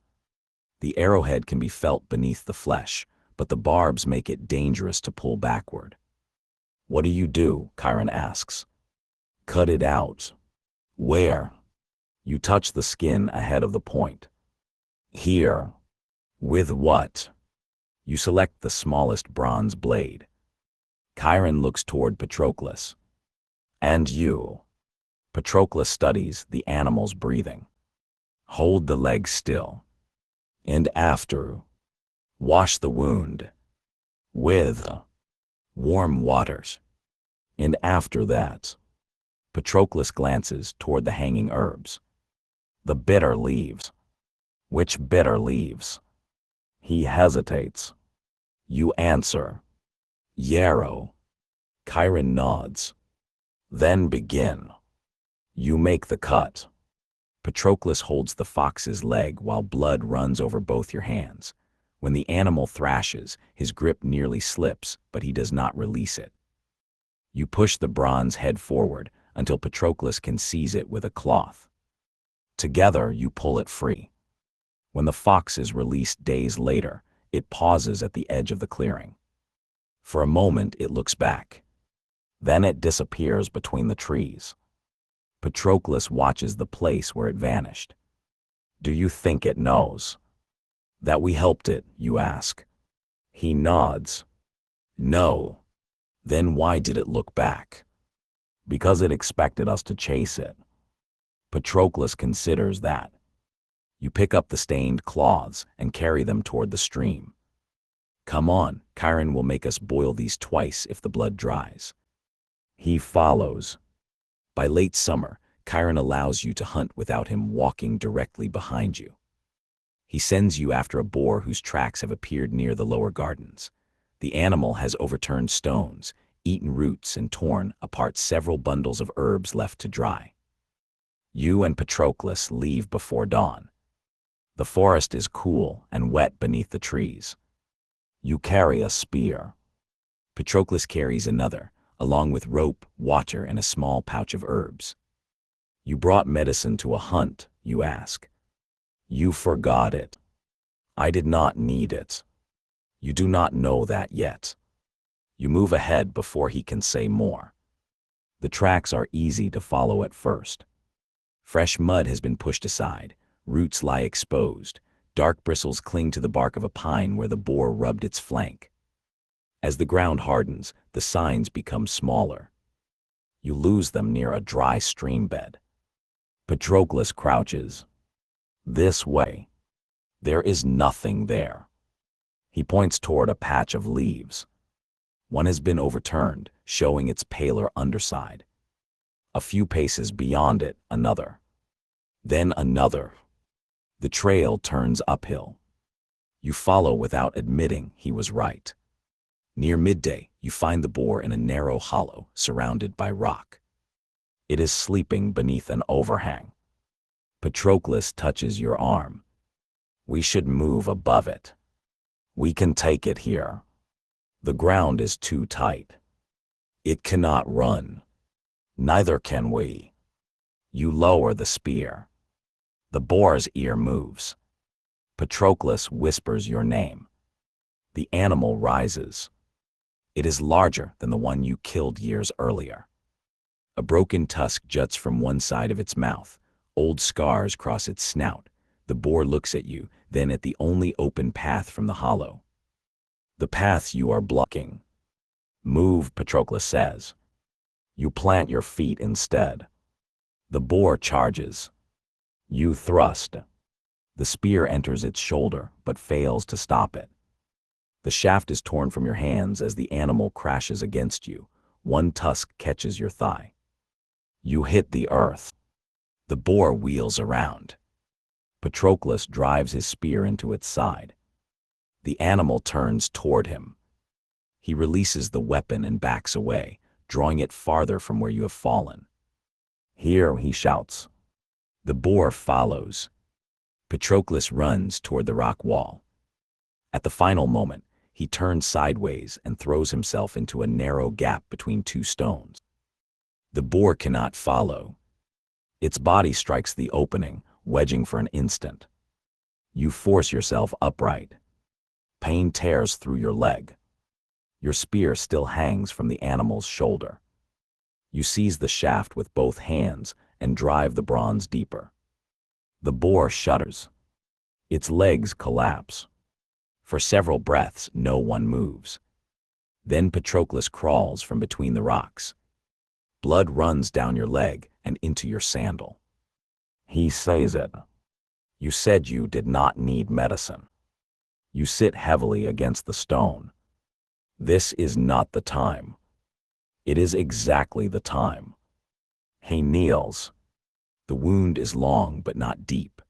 Speaker 1: The arrowhead can be felt beneath the flesh, but the barbs make it dangerous to pull backward. What do you do? Chiron asks. Cut it out. Where? You touch the skin ahead of the point. Here. With what? You select the smallest bronze blade. Chiron looks toward Patroclus. And you? Patroclus studies the animal's breathing. Hold the leg still. And after, wash the wound with warm waters. And after that, Patroclus glances toward the hanging herbs. The bitter leaves. Which bitter leaves? He hesitates. You answer. Yarrow. Chiron nods. Then begin. You make the cut. Patroclus holds the fox's leg while blood runs over both your hands. When the animal thrashes, his grip nearly slips, but he does not release it. You push the bronze head forward until Patroclus can seize it with a cloth. Together, you pull it free. When the fox is released days later, it pauses at the edge of the clearing. For a moment, it looks back. Then it disappears between the trees. Patroclus watches the place where it vanished. Do you think it knows? That we helped it, you ask. He nods. No. Then why did it look back? Because it expected us to chase it. Patroclus considers that. You pick up the stained cloths and carry them toward the stream. Come on, Chiron will make us boil these twice if the blood dries. He follows. By late summer, Chiron allows you to hunt without him walking directly behind you. He sends you after a boar whose tracks have appeared near the lower gardens. The animal has overturned stones, eaten roots, and torn apart several bundles of herbs left to dry. You and Patroclus leave before dawn. The forest is cool and wet beneath the trees. You carry a spear. Patroclus carries another, along with rope, water, and a small pouch of herbs. You brought medicine to a hunt, you ask. You forgot it. I did not need it. You do not know that yet. You move ahead before he can say more. The tracks are easy to follow at first. Fresh mud has been pushed aside, roots lie exposed, dark bristles cling to the bark of a pine where the boar rubbed its flank. As the ground hardens, the signs become smaller. You lose them near a dry stream bed. Patroclus crouches. This way. There is nothing there. He points toward a patch of leaves. One has been overturned, showing its paler underside. A few paces beyond it, another. Then another. The trail turns uphill. You follow without admitting he was right. Near midday, you find the boar in a narrow hollow, surrounded by rock. It is sleeping beneath an overhang. Patroclus touches your arm. We should move above it. We can take it here. The ground is too tight. It cannot run. Neither can we. You lower the spear. The boar's ear moves. Patroclus whispers your name. The animal rises. It is larger than the one you killed years earlier. A broken tusk juts from one side of its mouth. Old scars cross its snout. The boar looks at you, then at the only open path from the hollow. The path you are blocking. Move, Patroclus says. You plant your feet instead. The boar charges. You thrust. The spear enters its shoulder, but fails to stop it. The shaft is torn from your hands as the animal crashes against you. One tusk catches your thigh. You hit the earth. The boar wheels around. Patroclus drives his spear into its side. The animal turns toward him. He releases the weapon and backs away, drawing it farther from where you have fallen. Here, he shouts. The boar follows. Patroclus runs toward the rock wall. At the final moment, he turns sideways and throws himself into a narrow gap between two stones. The boar cannot follow. Its body strikes the opening, wedging for an instant. You force yourself upright. Pain tears through your leg. Your spear still hangs from the animal's shoulder. You seize the shaft with both hands and drive the bronze deeper. The boar shudders. Its legs collapse. For several breaths, no one moves. Then Patroclus crawls from between the rocks. Blood runs down your leg and into your sandal. He says it. You said you did not need medicine. You sit heavily against the stone. This is not the time. It is exactly the time. He kneels. The wound is long but not deep.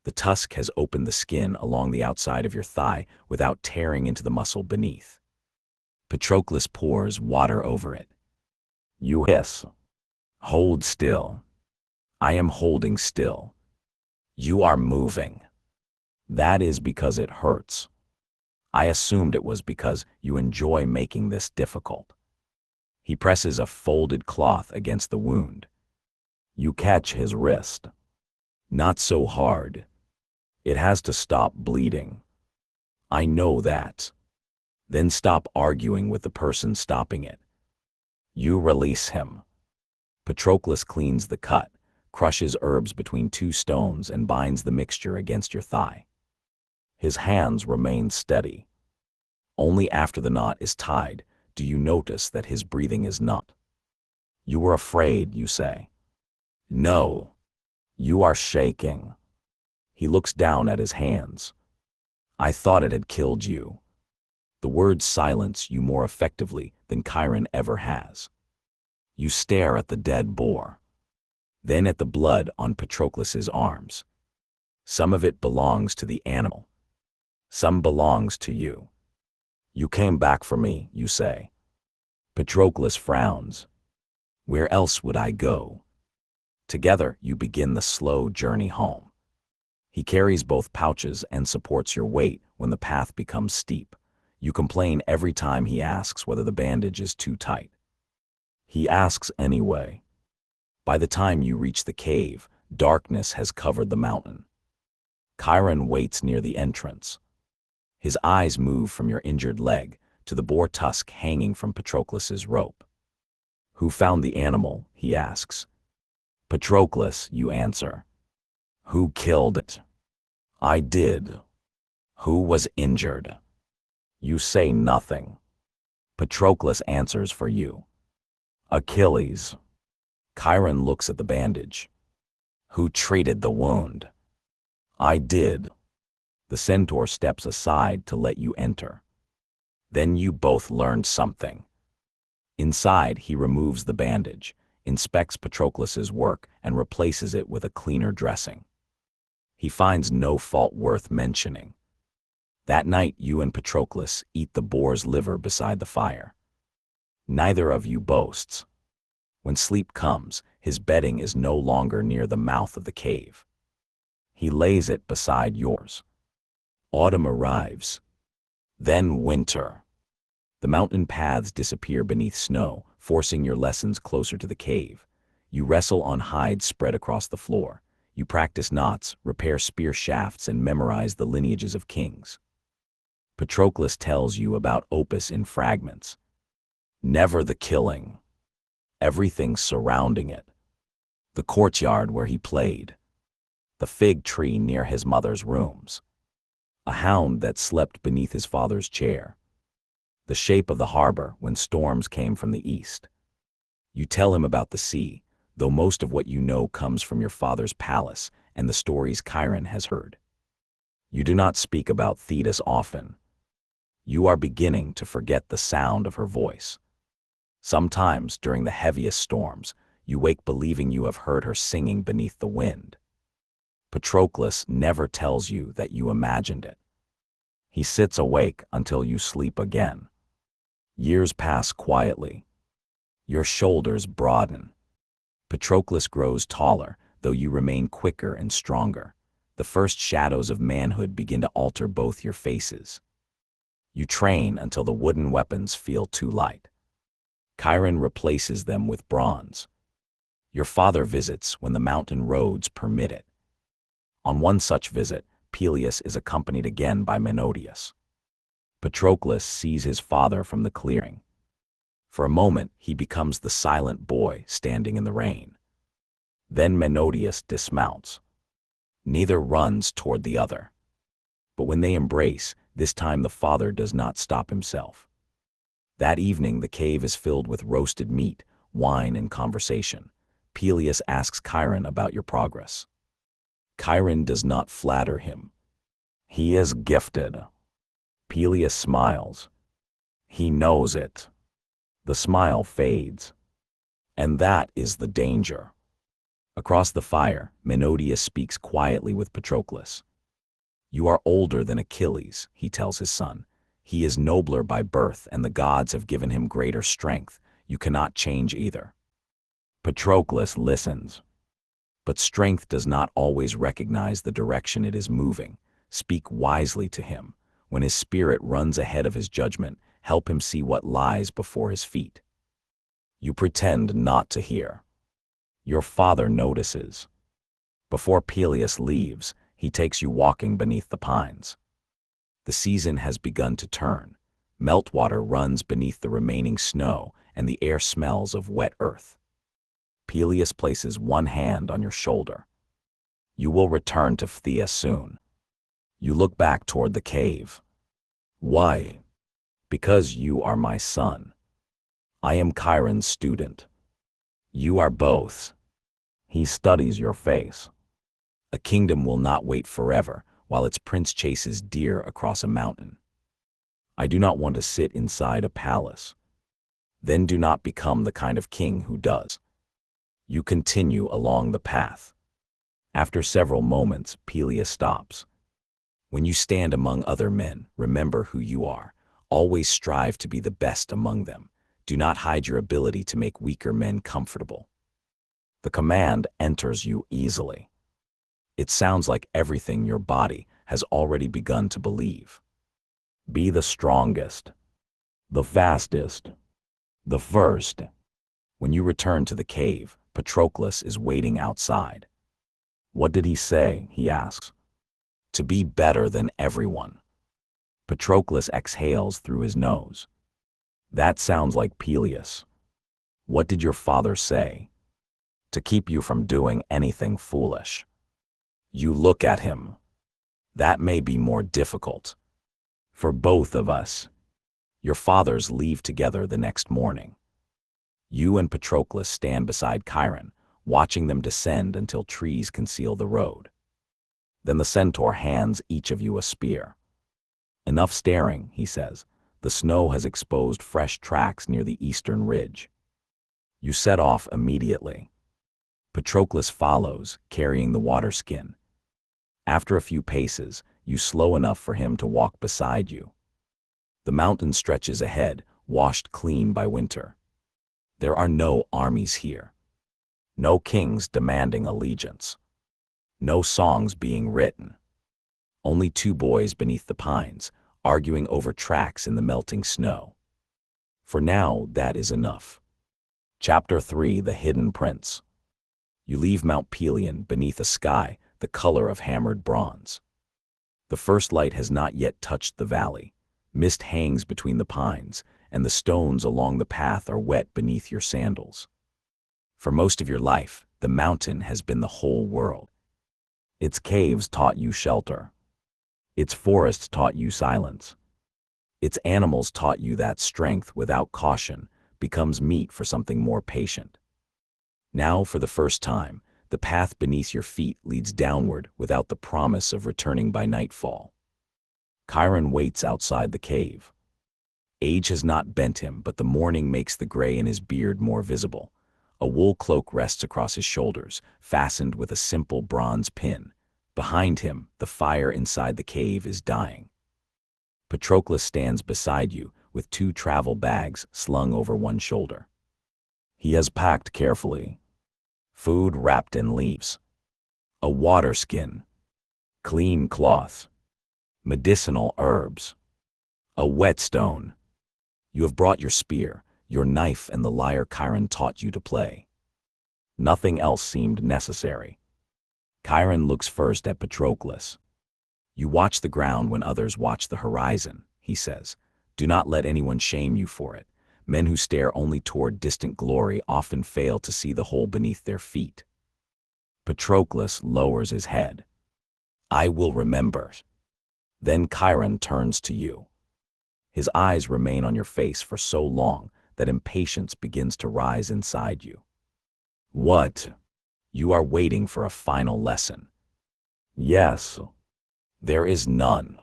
Speaker 1: The tusk has opened the skin along the outside of your thigh without tearing into the muscle beneath. Patroclus pours water over it. You hiss. Hold still. I am holding still. You are moving. That is because it hurts. I assumed it was because you enjoy making this difficult. He presses a folded cloth against the wound. You catch his wrist. Not so hard. It has to stop bleeding. I know that. Then stop arguing with the person stopping it. You release him. Patroclus cleans the cut, crushes herbs between two stones, and binds the mixture against your thigh. His hands remain steady. Only after the knot is tied do you notice that his breathing is not. You were afraid, you say. No. You are shaking. He looks down at his hands. I thought it had killed you. The words silence you more effectively than Chiron ever has. You stare at the dead boar. Then at the blood on Patroclus's arms. Some of it belongs to the animal. Some belongs to you. You came back for me, you say. Patroclus frowns. Where else would I go? Together you begin the slow journey home. He carries both pouches and supports your weight when the path becomes steep. You complain every time he asks whether the bandage is too tight. He asks anyway. By the time you reach the cave, darkness has covered the mountain. Chiron waits near the entrance. His eyes move from your injured leg to the boar tusk hanging from Patroclus's rope. Who found the animal? He asks. Patroclus, you answer. Who killed it? I did. Who was injured? You say nothing. Patroclus answers for you. Achilles. Chiron looks at the bandage. Who treated the wound? I did. The centaur steps aside to let you enter. Then you both learned something. Inside, he removes the bandage, inspects Patroclus's work, and replaces it with a cleaner dressing. He finds no fault worth mentioning. That night, you and Patroclus eat the boar's liver beside the fire. Neither of you boasts. When sleep comes, his bedding is no longer near the mouth of the cave. He lays it beside yours. Autumn arrives. Then winter. The mountain paths disappear beneath snow, forcing your lessons closer to the cave. You wrestle on hides spread across the floor. You practice knots, repair spear shafts, and memorize the lineages of kings. Patroclus tells you about Opus in fragments. Never the killing. Everything surrounding it. The courtyard where he played. The fig tree near his mother's rooms. A hound that slept beneath his father's chair. The shape of the harbor when storms came from the east. You tell him about the sea, though most of what you know comes from your father's palace and the stories Chiron has heard. You do not speak about Thetis often. You are beginning to forget the sound of her voice. Sometimes, during the heaviest storms, you wake believing you have heard her singing beneath the wind. Patroclus never tells you that you imagined it. He sits awake until you sleep again. Years pass quietly. Your shoulders broaden. Patroclus grows taller, though you remain quicker and stronger. The first shadows of manhood begin to alter both your faces. You train until the wooden weapons feel too light. Chiron replaces them with bronze. Your father visits when the mountain roads permit it. On one such visit, Peleus is accompanied again by Menodius. Patroclus sees his father from the clearing. For a moment, he becomes the silent boy standing in the rain. Then Menodius dismounts. Neither runs toward the other. But when they embrace, this time the father does not stop himself. That evening, the cave is filled with roasted meat, wine, and conversation. Peleus asks Chiron about your progress. Chiron does not flatter him. He is gifted. Peleus smiles. He knows it. The smile fades. And that is the danger. Across the fire, Menodius speaks quietly with Patroclus. You are older than Achilles, he tells his son. He is nobler by birth, and the gods have given him greater strength. You cannot change either. Patroclus listens. But strength does not always recognize the direction it is moving. Speak wisely to him. When his spirit runs ahead of his judgment, help him see what lies before his feet. You pretend not to hear. Your father notices. Before Peleus leaves, he takes you walking beneath the pines. The season has begun to turn. Meltwater runs beneath the remaining snow, and the air smells of wet earth. Peleus places one hand on your shoulder. You will return to Phthia soon. You look back toward the cave. Why? Because you are my son. I am Chiron's student. You are both. He studies your face. A kingdom will not wait forever while its prince chases deer across a mountain. I do not want to sit inside a palace. Then do not become the kind of king who does. You continue along the path. After several moments, Peleus stops. When you stand among other men, remember who you are. Always strive to be the best among them. Do not hide your ability to make weaker men comfortable. The command enters you easily. It sounds like everything your body has already begun to believe. Be the strongest, the fastest, the first. When you return to the cave, Patroclus is waiting outside. What did he say? He asks. To be better than everyone. Patroclus exhales through his nose. That sounds like Peleus. What did your father say? To keep you from doing anything foolish. You look at him. That may be more difficult. For both of us. Your fathers leave together the next morning. You and Patroclus stand beside Chiron, watching them descend until trees conceal the road. Then the centaur hands each of you a spear. Enough staring, he says. The snow has exposed fresh tracks near the eastern ridge. You set off immediately. Patroclus follows, carrying the water skin. After a few paces, you slow enough for him to walk beside you. The mountain stretches ahead, washed clean by winter. There are no armies here. No kings demanding allegiance. No songs being written. Only two boys beneath the pines, arguing over tracks in the melting snow. For now, that is enough. Chapter 3: The Hidden Prince. You leave Mount Pelion beneath a sky the color of hammered bronze. The first light has not yet touched the valley. Mist hangs between the pines, and the stones along the path are wet beneath your sandals. For most of your life, the mountain has been the whole world. Its caves taught you shelter. Its forests taught you silence. Its animals taught you that strength without caution becomes meat for something more patient. Now, for the first time, the path beneath your feet leads downward without the promise of returning by nightfall. Chiron waits outside the cave. Age has not bent him, but the morning makes the gray in his beard more visible. A wool cloak rests across his shoulders, fastened with a simple bronze pin. Behind him, the fire inside the cave is dying. Patroclus stands beside you, with two travel bags slung over one shoulder. He has packed carefully. Food wrapped in leaves. A water skin. Clean cloth. Medicinal herbs. A whetstone. You have brought your spear, your knife, and the lyre Chiron taught you to play. Nothing else seemed necessary. Chiron looks first at Patroclus. You watch the ground when others watch the horizon, he says. Do not let anyone shame you for it. Men who stare only toward distant glory often fail to see the hole beneath their feet. Patroclus lowers his head. I will remember. Then Chiron turns to you. His eyes remain on your face for so long that impatience begins to rise inside you. What? You are waiting for a final lesson. Yes. There is none.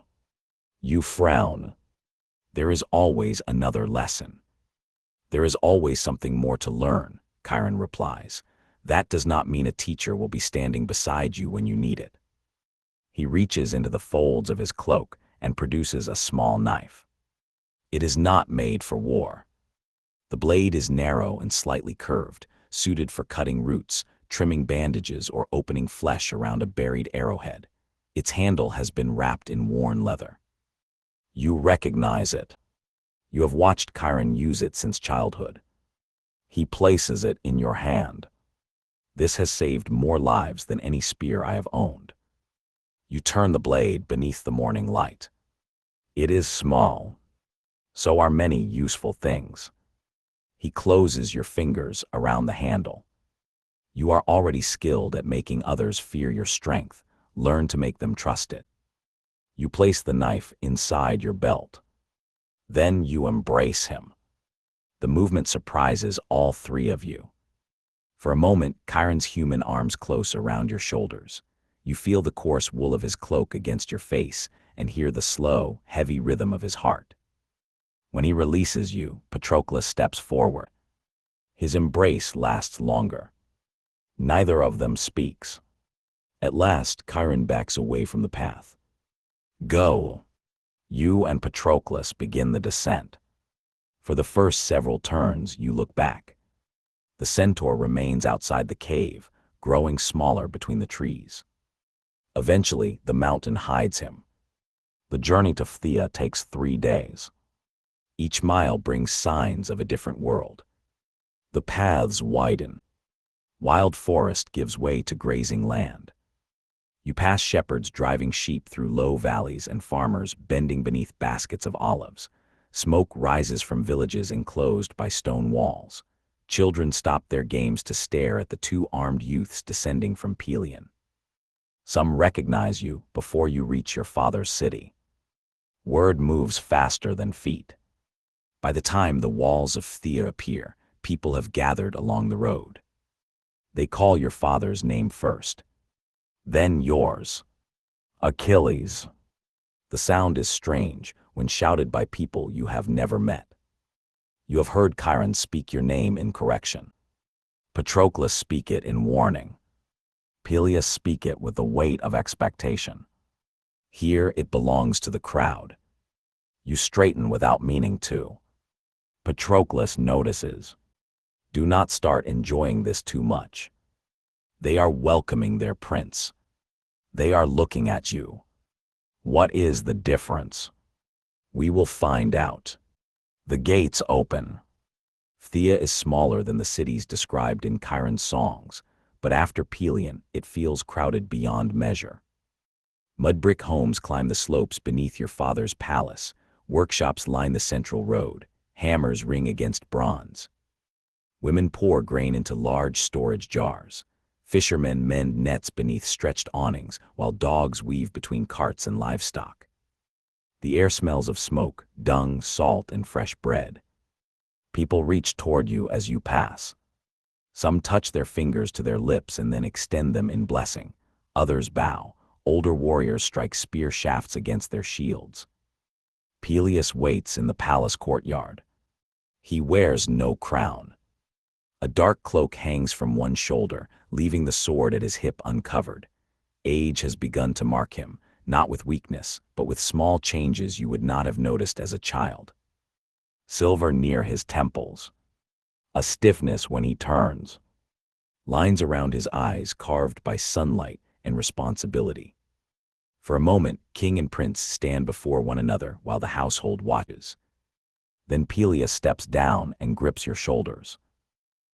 Speaker 1: You frown. There is always another lesson. There is always something more to learn, Chiron replies. That does not mean a teacher will be standing beside you when you need it. He reaches into the folds of his cloak and produces a small knife. It is not made for war. The blade is narrow and slightly curved, suited for cutting roots, trimming bandages, or opening flesh around a buried arrowhead. Its handle has been wrapped in worn leather. You recognize it. You have watched Chiron use it since childhood. He places it in your hand. This has saved more lives than any spear I have owned. You turn the blade beneath the morning light. It is small. So are many useful things. He closes your fingers around the handle. You are already skilled at making others fear your strength. Learn to make them trust it. You place the knife inside your belt. Then you embrace him. The movement surprises all three of you. For a moment, Chiron's human arms close around your shoulders. You feel the coarse wool of his cloak against your face and hear the slow, heavy rhythm of his heart. When he releases you, Patroclus steps forward. His embrace lasts longer. Neither of them speaks. At last, Chiron backs away from the path. Go. You and Patroclus begin the descent. For the first several turns, you look back. The centaur remains outside the cave, growing smaller between the trees. Eventually, the mountain hides him. The journey to Phthia takes 3 days. Each mile brings signs of a different world. The paths widen. Wild forest gives way to grazing land. You pass shepherds driving sheep through low valleys and farmers bending beneath baskets of olives. Smoke rises from villages enclosed by stone walls. Children stop their games to stare at the 2 armed youths descending from Pelion. Some recognize you before you reach your father's city. Word moves faster than feet. By the time the walls of Phthia appear, people have gathered along the road. They call your father's name first. Then yours. Achilles. The sound is strange when shouted by people you have never met. You have heard Chiron speak your name in correction. Patroclus speak it in warning. Peleus speak it with the weight of expectation. Here it belongs to the crowd. You straighten without meaning to. Patroclus notices. Do not start enjoying this too much. They are welcoming their prince. They are looking at you. What is the difference? We will find out. The gates open. Phthia is smaller than the cities described in Chiron's songs, but after Pelion, it feels crowded beyond measure. Mud-brick homes climb the slopes beneath your father's palace. Workshops line the central road. Hammers ring against bronze. Women pour grain into large storage jars. Fishermen mend nets beneath stretched awnings, while dogs weave between carts and livestock. The air smells of smoke, dung, salt, and fresh bread. People reach toward you as you pass. Some touch their fingers to their lips and then extend them in blessing. Others bow. Older warriors strike spear shafts against their shields. Peleus waits in the palace courtyard. He wears no crown. A dark cloak hangs from one shoulder, leaving the sword at his hip uncovered. Age has begun to mark him, not with weakness, but with small changes you would not have noticed as a child. Silver near his temples. A stiffness when he turns. Lines around his eyes carved by sunlight and responsibility. For a moment, king and prince stand before one another while the household watches. Then Peleus steps down and grips your shoulders.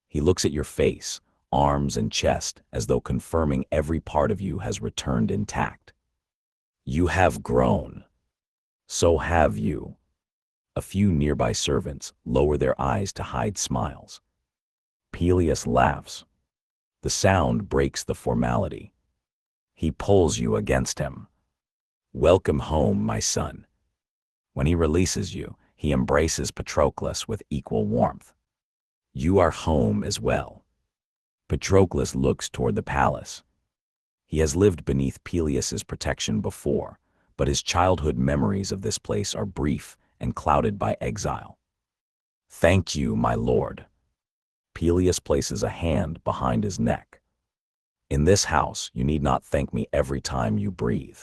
Speaker 1: He looks at your face, arms and chest, as though confirming every part of you has returned intact. You have grown. So have you. A few nearby servants lower their eyes to hide smiles. Peleus laughs. The sound breaks the formality. He pulls you against him. Welcome home, my son. When he releases you, he embraces Patroclus with equal warmth. You are home as well. Patroclus looks toward the palace. He has lived beneath Peleus's protection before, but his childhood memories of this place are brief and clouded by exile. Thank you, my lord. Peleus places a hand behind his neck. In this house, you need not thank me every time you breathe.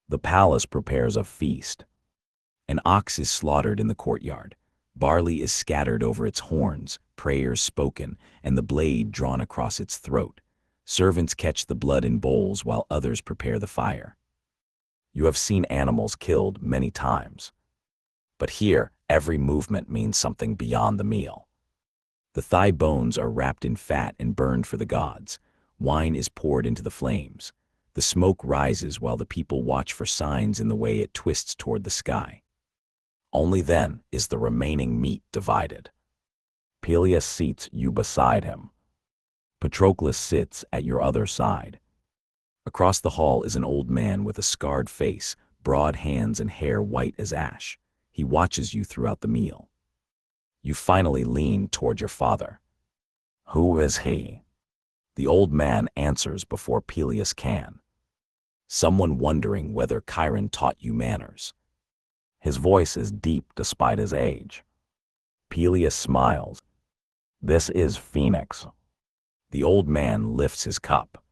Speaker 1: The palace prepares a feast. An ox is slaughtered in the courtyard. Barley is scattered over its horns, prayers spoken, and the blade drawn across its throat. Servants catch the blood in bowls while others prepare the fire. You have seen animals killed many times. But here, every movement means something beyond the meal. The thigh bones are wrapped in fat and burned for the gods. Wine is poured into the flames. The smoke rises while the people watch for signs in the way it twists toward the sky. Only then is the remaining meat divided. Peleus seats you beside him. Patroclus sits at your other side. Across the hall is an old man with a scarred face, broad hands and hair white as ash. He watches you throughout the meal. You finally lean toward your father. Who is he? The old man answers before Peleus can. Someone wondering whether Chiron taught you manners. His voice is deep despite his age. Peleus smiles. This is Phoenix. The old man lifts his cup.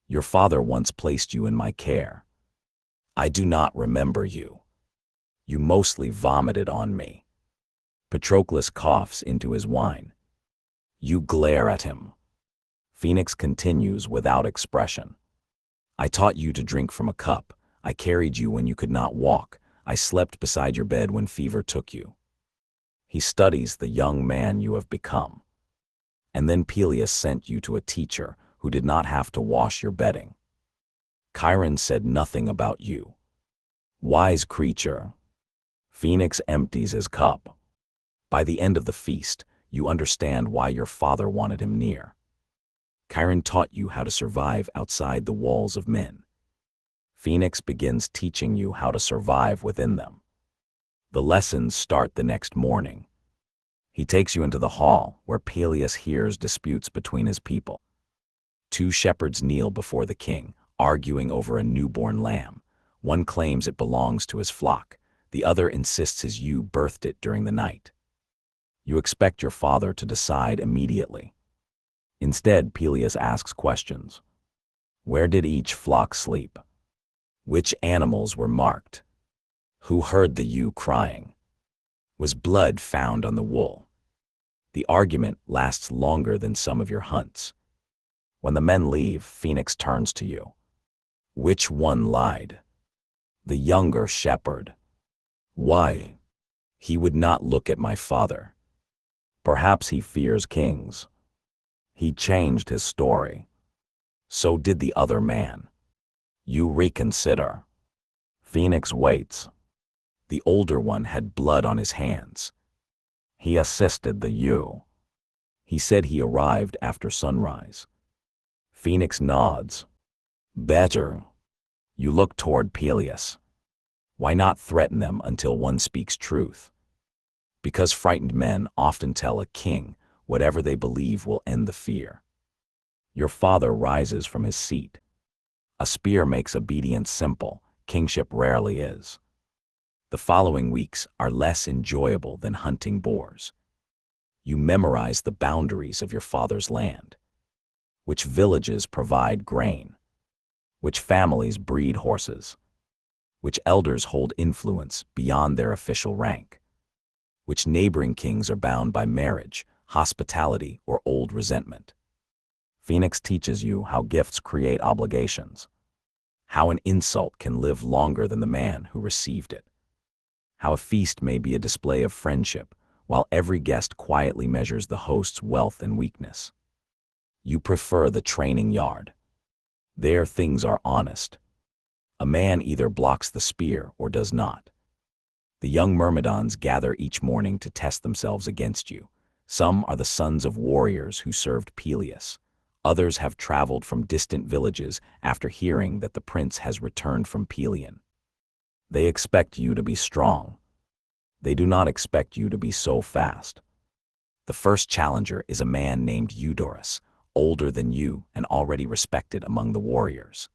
Speaker 1: Your father once placed you in my care. I do not remember you. You mostly vomited on me. Patroclus coughs into his wine. You glare at him. Phoenix continues without expression. I taught you to drink from a cup. I carried you when you could not walk. I slept beside your bed when fever took you. He studies the young man you have become. And then Peleus sent you to a teacher who did not have to wash your bedding. Chiron said nothing about you. Wise creature. Phoenix empties his cup. By the end of the feast, you understand why your father wanted him near. Chiron taught you how to survive outside the walls of men. Phoenix begins teaching you how to survive within them. The lessons start the next morning. He takes you into the hall where Peleus hears disputes between his people. Two shepherds kneel before the king, arguing over a newborn lamb. One claims it belongs to his flock. The other insists his ewe birthed it during the night. You expect your father to decide immediately. Instead, Peleus asks questions. Where did each flock sleep? Which animals were marked? Who heard the ewe crying? Was blood found on the wool? The argument lasts longer than some of your hunts. When the men leave, Phoenix turns to you. Which one lied? The younger shepherd. Why? He would not look at my father. Perhaps he fears kings. He changed his story. So did the other man. You reconsider. Phoenix waits. The older one had blood on his hands. He assisted the ewe. He said he arrived after sunrise. Phoenix nods. Better. You look toward Peleus. Why not threaten them until one speaks truth? Because frightened men often tell a king whatever they believe will end the fear. Your father rises from his seat. A spear makes obedience simple. Kingship rarely is. The following weeks are less enjoyable than hunting boars. You memorize the boundaries of your father's land. Which villages provide grain? Which families breed horses? Which elders hold influence beyond their official rank? Which neighboring kings are bound by marriage, hospitality, or old resentment? Phoenix teaches you how gifts create obligations. How an insult can live longer than the man who received it. How a feast may be a display of friendship, while every guest quietly measures the host's wealth and weakness. You prefer the training yard. There things are honest. A man either blocks the spear or does not. The young myrmidons gather each morning to test themselves against you. Some are the sons of warriors who served Peleus. Others have traveled from distant villages after hearing that the prince has returned from Pelion. They expect you to be strong. They do not expect you to be so fast. The first challenger is a man named Eudorus, older than you and already respected among the warriors.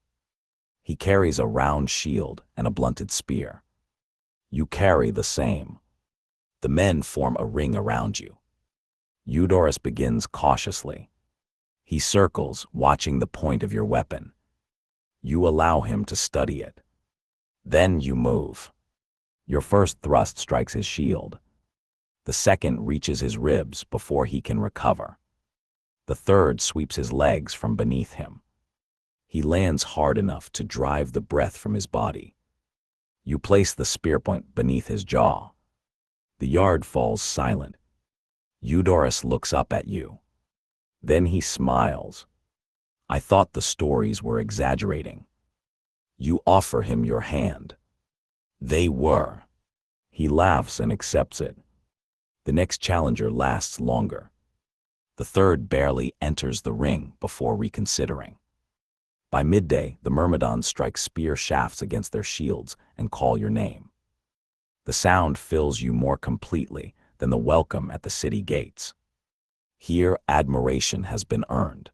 Speaker 1: He carries a round shield and a blunted spear. You carry the same. The men form a ring around you. Eudorus begins cautiously. He circles, watching the point of your weapon. You allow him to study it. Then you move. Your first thrust strikes his shield. The second reaches his ribs before he can recover. The third sweeps his legs from beneath him. He lands hard enough to drive the breath from his body. You place the spear point beneath his jaw. The yard falls silent. Eudorus looks up at you. Then he smiles. I thought the stories were exaggerating. You offer him your hand. They were. He laughs and accepts it. The next challenger lasts longer. The third barely enters the ring before reconsidering. By midday, the Myrmidons strike spear shafts against their shields and call your name. The sound fills you more completely than the welcome at the city gates. Here, admiration has been earned.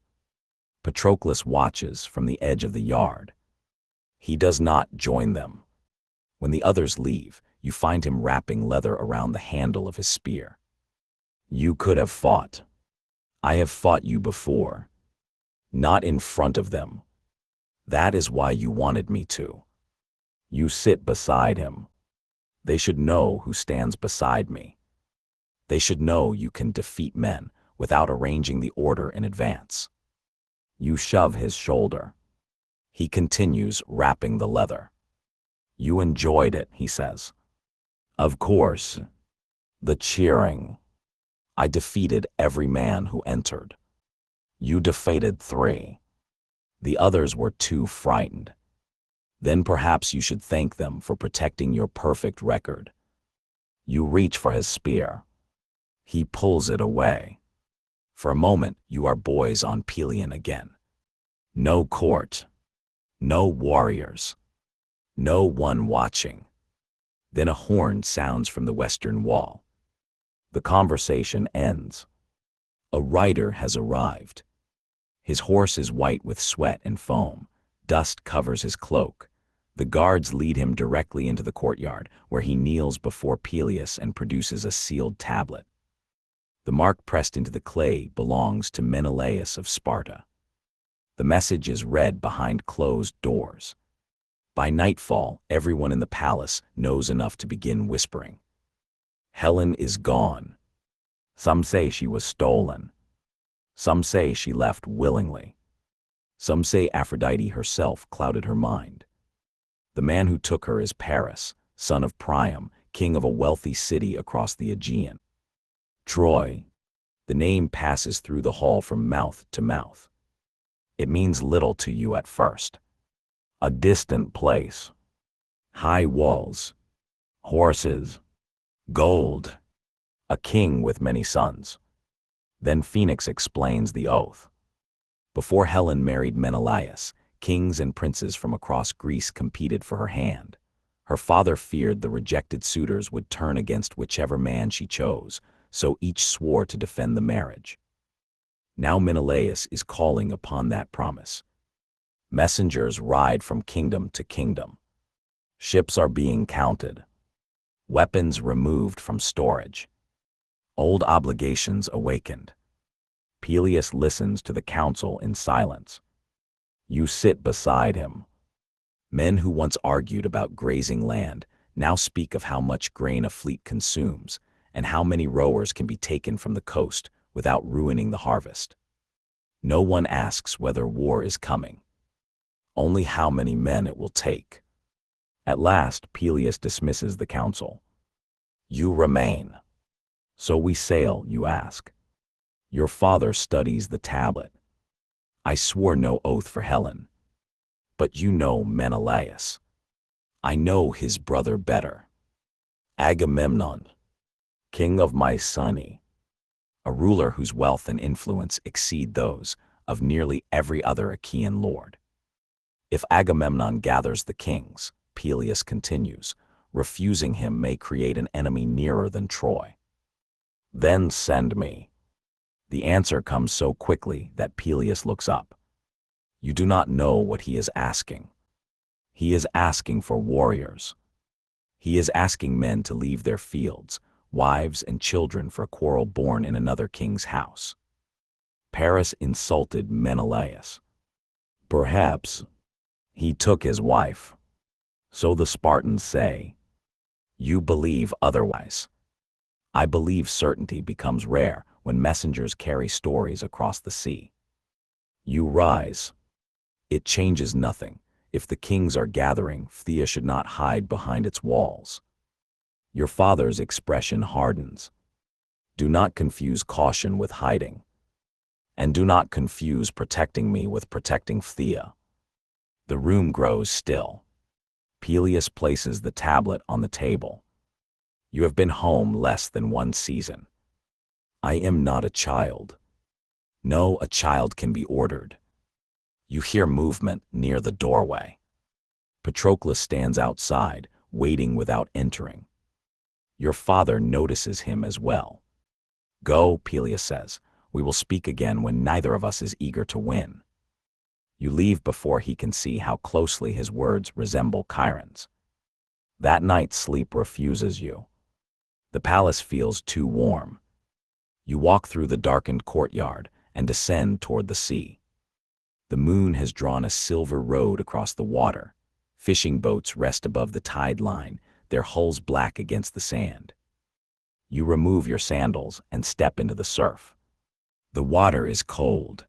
Speaker 1: Patroclus watches from the edge of the yard. He does not join them. When the others leave, you find him wrapping leather around the handle of his spear. You could have fought. I have fought you before. Not in front of them. That is why you wanted me to. You sit beside him. They should know who stands beside me. They should know you can defeat men without arranging the order in advance. You shove his shoulder. He continues wrapping the leather. You enjoyed it, he says. Of course. The cheering. I defeated every man who entered. You defeated 3. The others were too frightened. Then perhaps you should thank them for protecting your perfect record. You reach for his spear. He pulls it away. For a moment, you are boys on Pelion again. No court. No warriors. No one watching. Then a horn sounds from the western wall. The conversation ends. A rider has arrived. His horse is white with sweat and foam. Dust covers his cloak. The guards lead him directly into the courtyard, where he kneels before Peleus and produces a sealed tablet. The mark pressed into the clay belongs to Menelaus of Sparta. The message is read behind closed doors. By nightfall, everyone in the palace knows enough to begin whispering. Helen is gone. Some say she was stolen. Some say she left willingly. Some say Aphrodite herself clouded her mind. The man who took her is Paris, son of Priam, king of a wealthy city across the Aegean. Troy. The name passes through the hall from mouth to mouth. It means little to you at first. A distant place. High walls. Horses. Gold. A king with many sons. Then Phoenix explains the oath. Before Helen married Menelaus, kings and princes from across Greece competed for her hand. Her father feared the rejected suitors would turn against whichever man she chose, so each swore to defend the marriage. Now Menelaus is calling upon that promise. Messengers ride from kingdom to kingdom. Ships are being counted. Weapons removed from storage. Old obligations awakened. Peleus listens to the council in silence. You sit beside him. Men who once argued about grazing land now speak of how much grain a fleet consumes and how many rowers can be taken from the coast without ruining the harvest. No one asks whether war is coming, only how many men it will take. At last, Peleus dismisses the council. You remain. So we sail, you ask. Your father studies the tablet. I swore no oath for Helen. But you know Menelaus. I know his brother better. Agamemnon, king of Mycenae, a ruler whose wealth and influence exceed those of nearly every other Achaean lord. If Agamemnon gathers the kings, Peleus continues, refusing him may create an enemy nearer than Troy. Then send me. The answer comes so quickly that Peleus looks up. You do not know what he is asking. He is asking for warriors. He is asking men to leave their fields, wives and children for a quarrel born in another king's house. Paris insulted Menelaus. Perhaps he took his wife. So the Spartans say. You believe otherwise. I believe certainty becomes rare when messengers carry stories across the sea. You rise. It changes nothing. If the kings are gathering, Phthia should not hide behind its walls. Your father's expression hardens. Do not confuse caution with hiding. And do not confuse protecting me with protecting Phthia. The room grows still. Peleus places the tablet on the table. You have been home less than 1 season. I am not a child. No, a child can be ordered. You hear movement near the doorway. Patroclus stands outside, waiting without entering. Your father notices him as well. Go, Peleus says. We will speak again when neither of us is eager to win. You leave before he can see how closely his words resemble Chiron's. That night sleep refuses you. The palace feels too warm. You walk through the darkened courtyard and descend toward the sea. The moon has drawn a silver road across the water. Fishing boats rest above the tide line, their hulls black against the sand. You remove your sandals and step into the surf. The water is cold.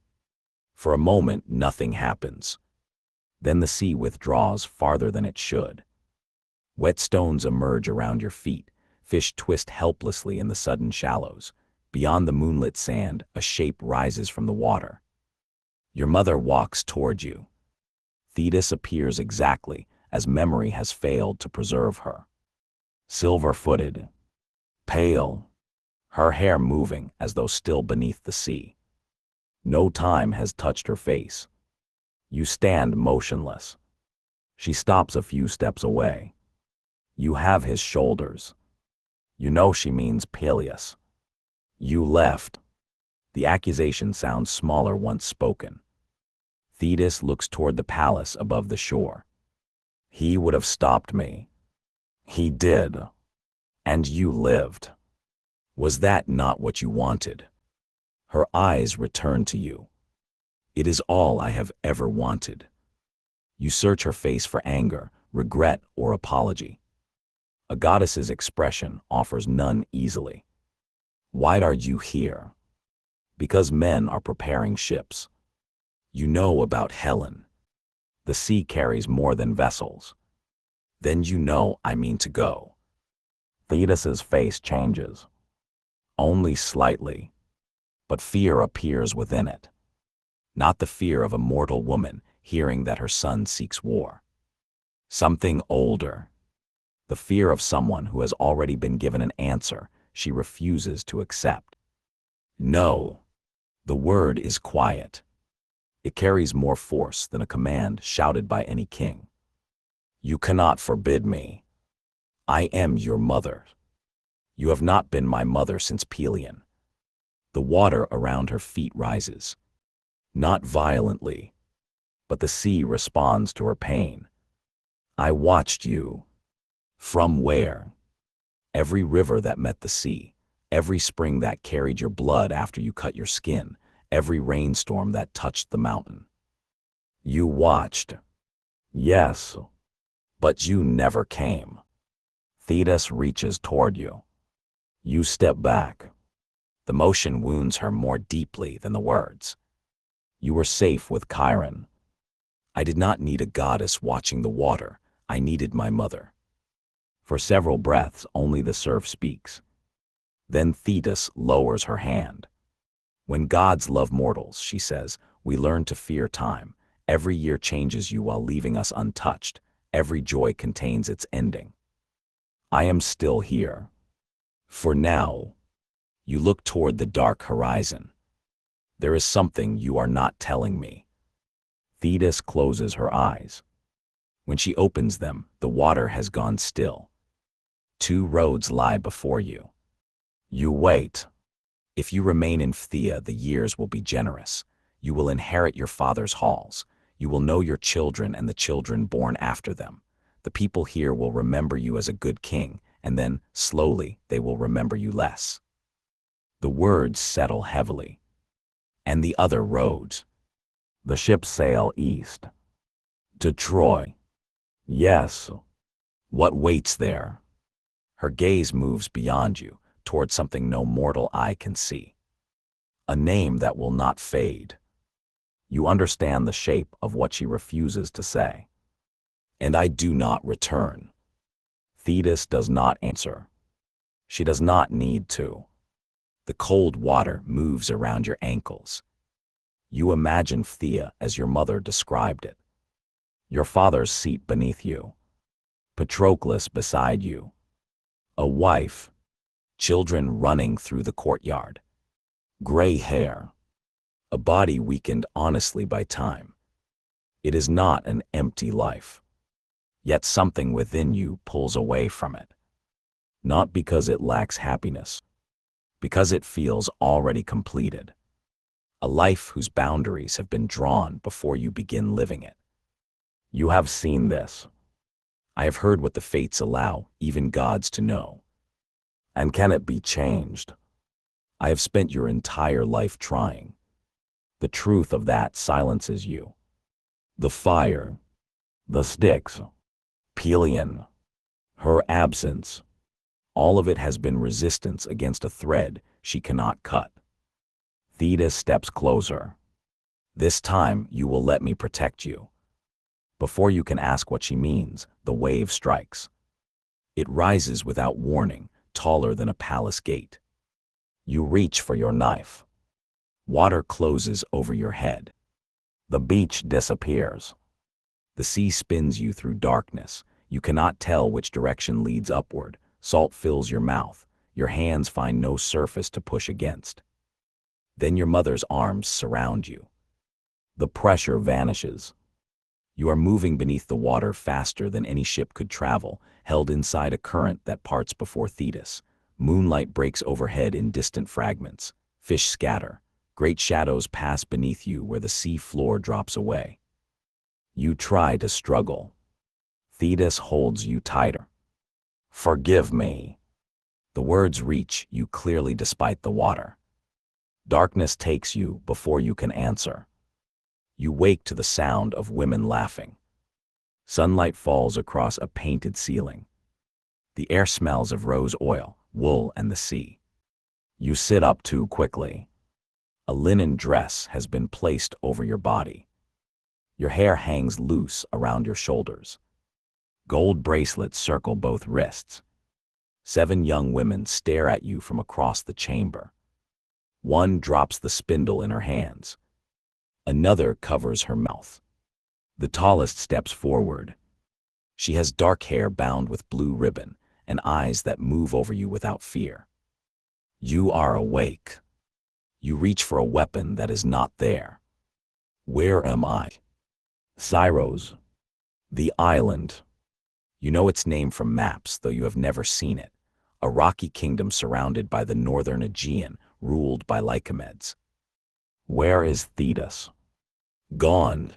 Speaker 1: For a moment, nothing happens. Then the sea withdraws farther than it should. Wet stones emerge around your feet. Fish twist helplessly in the sudden shallows. Beyond the moonlit sand, a shape rises from the water. Your mother walks toward you. Thetis appears exactly as memory has failed to preserve her. Silver-footed, pale, her hair moving as though still beneath the sea. No time has touched her face. You stand motionless. She stops a few steps away. You have his shoulders. You know she means Peleus. You left. The accusation sounds smaller once spoken. Thetis looks toward the palace above the shore. He would have stopped me. He did. And you lived. Was that not what you wanted? Her eyes return to you. It is all I have ever wanted. You search her face for anger, regret, or apology. A goddess's expression offers none easily. Why are you here? Because men are preparing ships. You know about Helen. The sea carries more than vessels. Then you know I mean to go. Thetis's face changes. Only slightly. But fear appears within it. Not the fear of a mortal woman hearing that her son seeks war. Something older. The fear of someone who has already been given an answer she refuses to accept. No. The word is quiet. It carries more force than a command shouted by any king. You cannot forbid me. I am your mother. You have not been my mother since Pelion. The water around her feet rises. Not violently, but the sea responds to her pain. I watched you. From where? Every river that met the sea, every spring that carried your blood after you cut your skin, every rainstorm that touched the mountain. You watched. Yes, but you never came. Thetis reaches toward you. You step back. The motion wounds her more deeply than the words. You were safe with Chiron. I did not need a goddess watching the water. I needed my mother. For several breaths, only the surf speaks. Then Thetis lowers her hand. When gods love mortals, she says, we learn to fear time. Every year changes you while leaving us untouched. Every joy contains its ending. I am still here. For now. You look toward the dark horizon. There is something you are not telling me. Thetis closes her eyes. When she opens them, the water has gone still. 2 roads lie before you. You wait. If you remain in Phthia, the years will be generous. You will inherit your father's halls. You will know your children and the children born after them. The people here will remember you as a good king, and then, slowly, they will remember you less. The words settle heavily. And the other roads. The ships sail east. To Troy. Yes. What waits there? Her gaze moves beyond you, toward something no mortal eye can see. A name that will not fade. You understand the shape of what she refuses to say. And I do not return. Thetis does not answer. She does not need to. The cold water moves around your ankles. You imagine Thea as your mother described it. Your father's seat beneath you. Patroclus beside you. A wife. Children running through the courtyard. Gray hair. A body weakened honestly by time. It is not an empty life. Yet something within you pulls away from it. Not because it lacks happiness, because it feels already completed. A life whose boundaries have been drawn before you begin living it. You have seen this. I have heard what the fates allow even gods to know. And can it be changed? I have spent your entire life trying. The truth of that silences you. The fire, the sticks, Pelion, her absence, all of it has been resistance against a thread she cannot cut. Thetis steps closer. This time you will let me protect you. Before you can ask what she means, the wave strikes. It rises without warning, taller than a palace gate. You reach for your knife. Water closes over your head. The beach disappears. The sea spins you through darkness. You cannot tell which direction leads upward. Salt fills your mouth. Your hands find no surface to push against. Then your mother's arms surround you. The pressure vanishes. You are moving beneath the water faster than any ship could travel, held inside a current that parts before Thetis. Moonlight breaks overhead in distant fragments. Fish scatter. Great shadows pass beneath you where the sea floor drops away. You try to struggle. Thetis holds you tighter. Forgive me. The words reach you clearly despite the water. Darkness takes you before you can answer. You wake to the sound of women laughing. Sunlight falls across a painted ceiling. The air smells of rose oil, wool, and the sea. You sit up too quickly. A linen dress has been placed over your body. Your hair hangs loose around your shoulders. Gold bracelets circle both wrists. 7 young women stare at you from across the chamber. One drops the spindle in her hands. Another covers her mouth. The tallest steps forward. She has dark hair bound with blue ribbon and eyes that move over you without fear. You are awake. You reach for a weapon that is not there. Where am I? Syros. The island. You know its name from maps, though you have never seen it. A rocky kingdom surrounded by the northern Aegean, ruled by Lycomedes. Where is Thetis? Gone.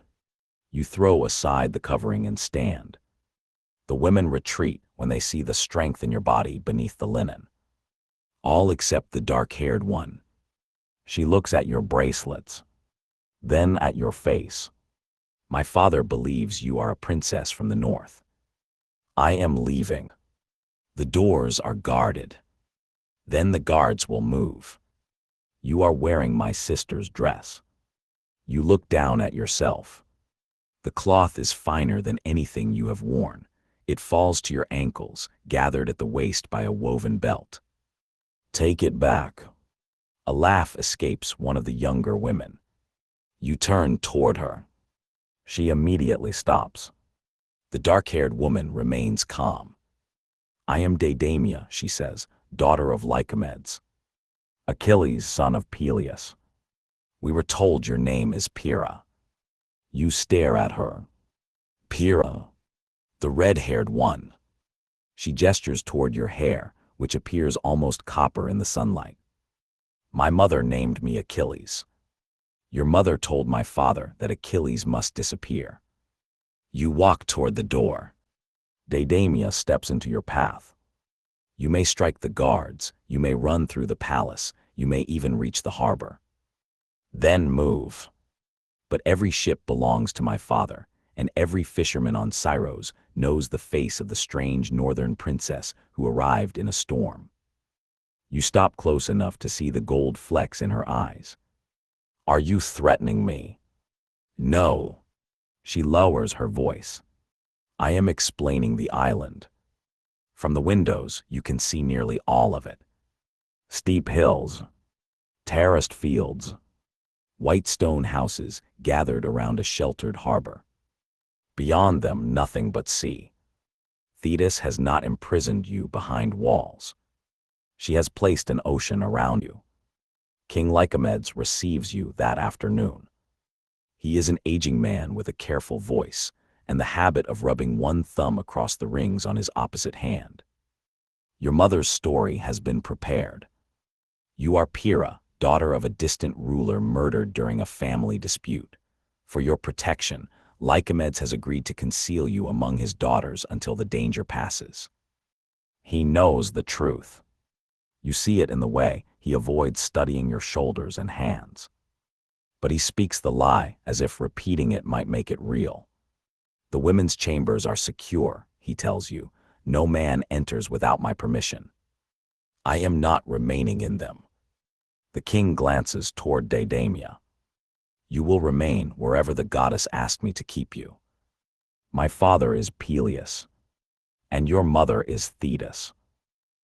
Speaker 1: You throw aside the covering and stand. The women retreat when they see the strength in your body beneath the linen. All except the dark-haired one. She looks at your bracelets, then at your face. My father believes you are a princess from the north. I am leaving. The doors are guarded. Then the guards will move. You are wearing my sister's dress. You look down at yourself. The cloth is finer than anything you have worn. It falls to your ankles, gathered at the waist by a woven belt. Take it back. A laugh escapes one of the younger women. You turn toward her. She immediately stops. The dark-haired woman remains calm. I am Deidamia, she says, daughter of Lycomedes. Achilles, son of Peleus. We were told your name is Pyrrha. You stare at her. Pyrrha, the red-haired one. She gestures toward your hair, which appears almost copper in the sunlight. My mother named me Achilles. Your mother told my father that Achilles must disappear. You walk toward the door. Deidamia steps into your path. You may strike the guards, you may run through the palace, you may even reach the harbor. Then move. But every ship belongs to my father, and every fisherman on Syros knows the face of the strange northern princess who arrived in a storm. You stop close enough to see the gold flecks in her eyes. Are you threatening me? No. She lowers her voice. I am explaining the island. From the windows, you can see nearly all of it. Steep hills, terraced fields, white stone houses gathered around a sheltered harbor. Beyond them, nothing but sea. Thetis has not imprisoned you behind walls. She has placed an ocean around you. King Lycomedes receives you that afternoon. He is an aging man with a careful voice and the habit of rubbing one thumb across the rings on his opposite hand. Your mother's story has been prepared. You are Pyrrha, daughter of a distant ruler murdered during a family dispute. For your protection, Lycomedes has agreed to conceal you among his daughters until the danger passes. He knows the truth. You see it in the way he avoids studying your shoulders and hands. But he speaks the lie as if repeating it might make it real. The women's chambers are secure, he tells you. No man enters without my permission. I am not remaining in them. The king glances toward Deidamia. You will remain wherever the goddess asked me to keep you. My father is Peleus, and your mother is Thetis.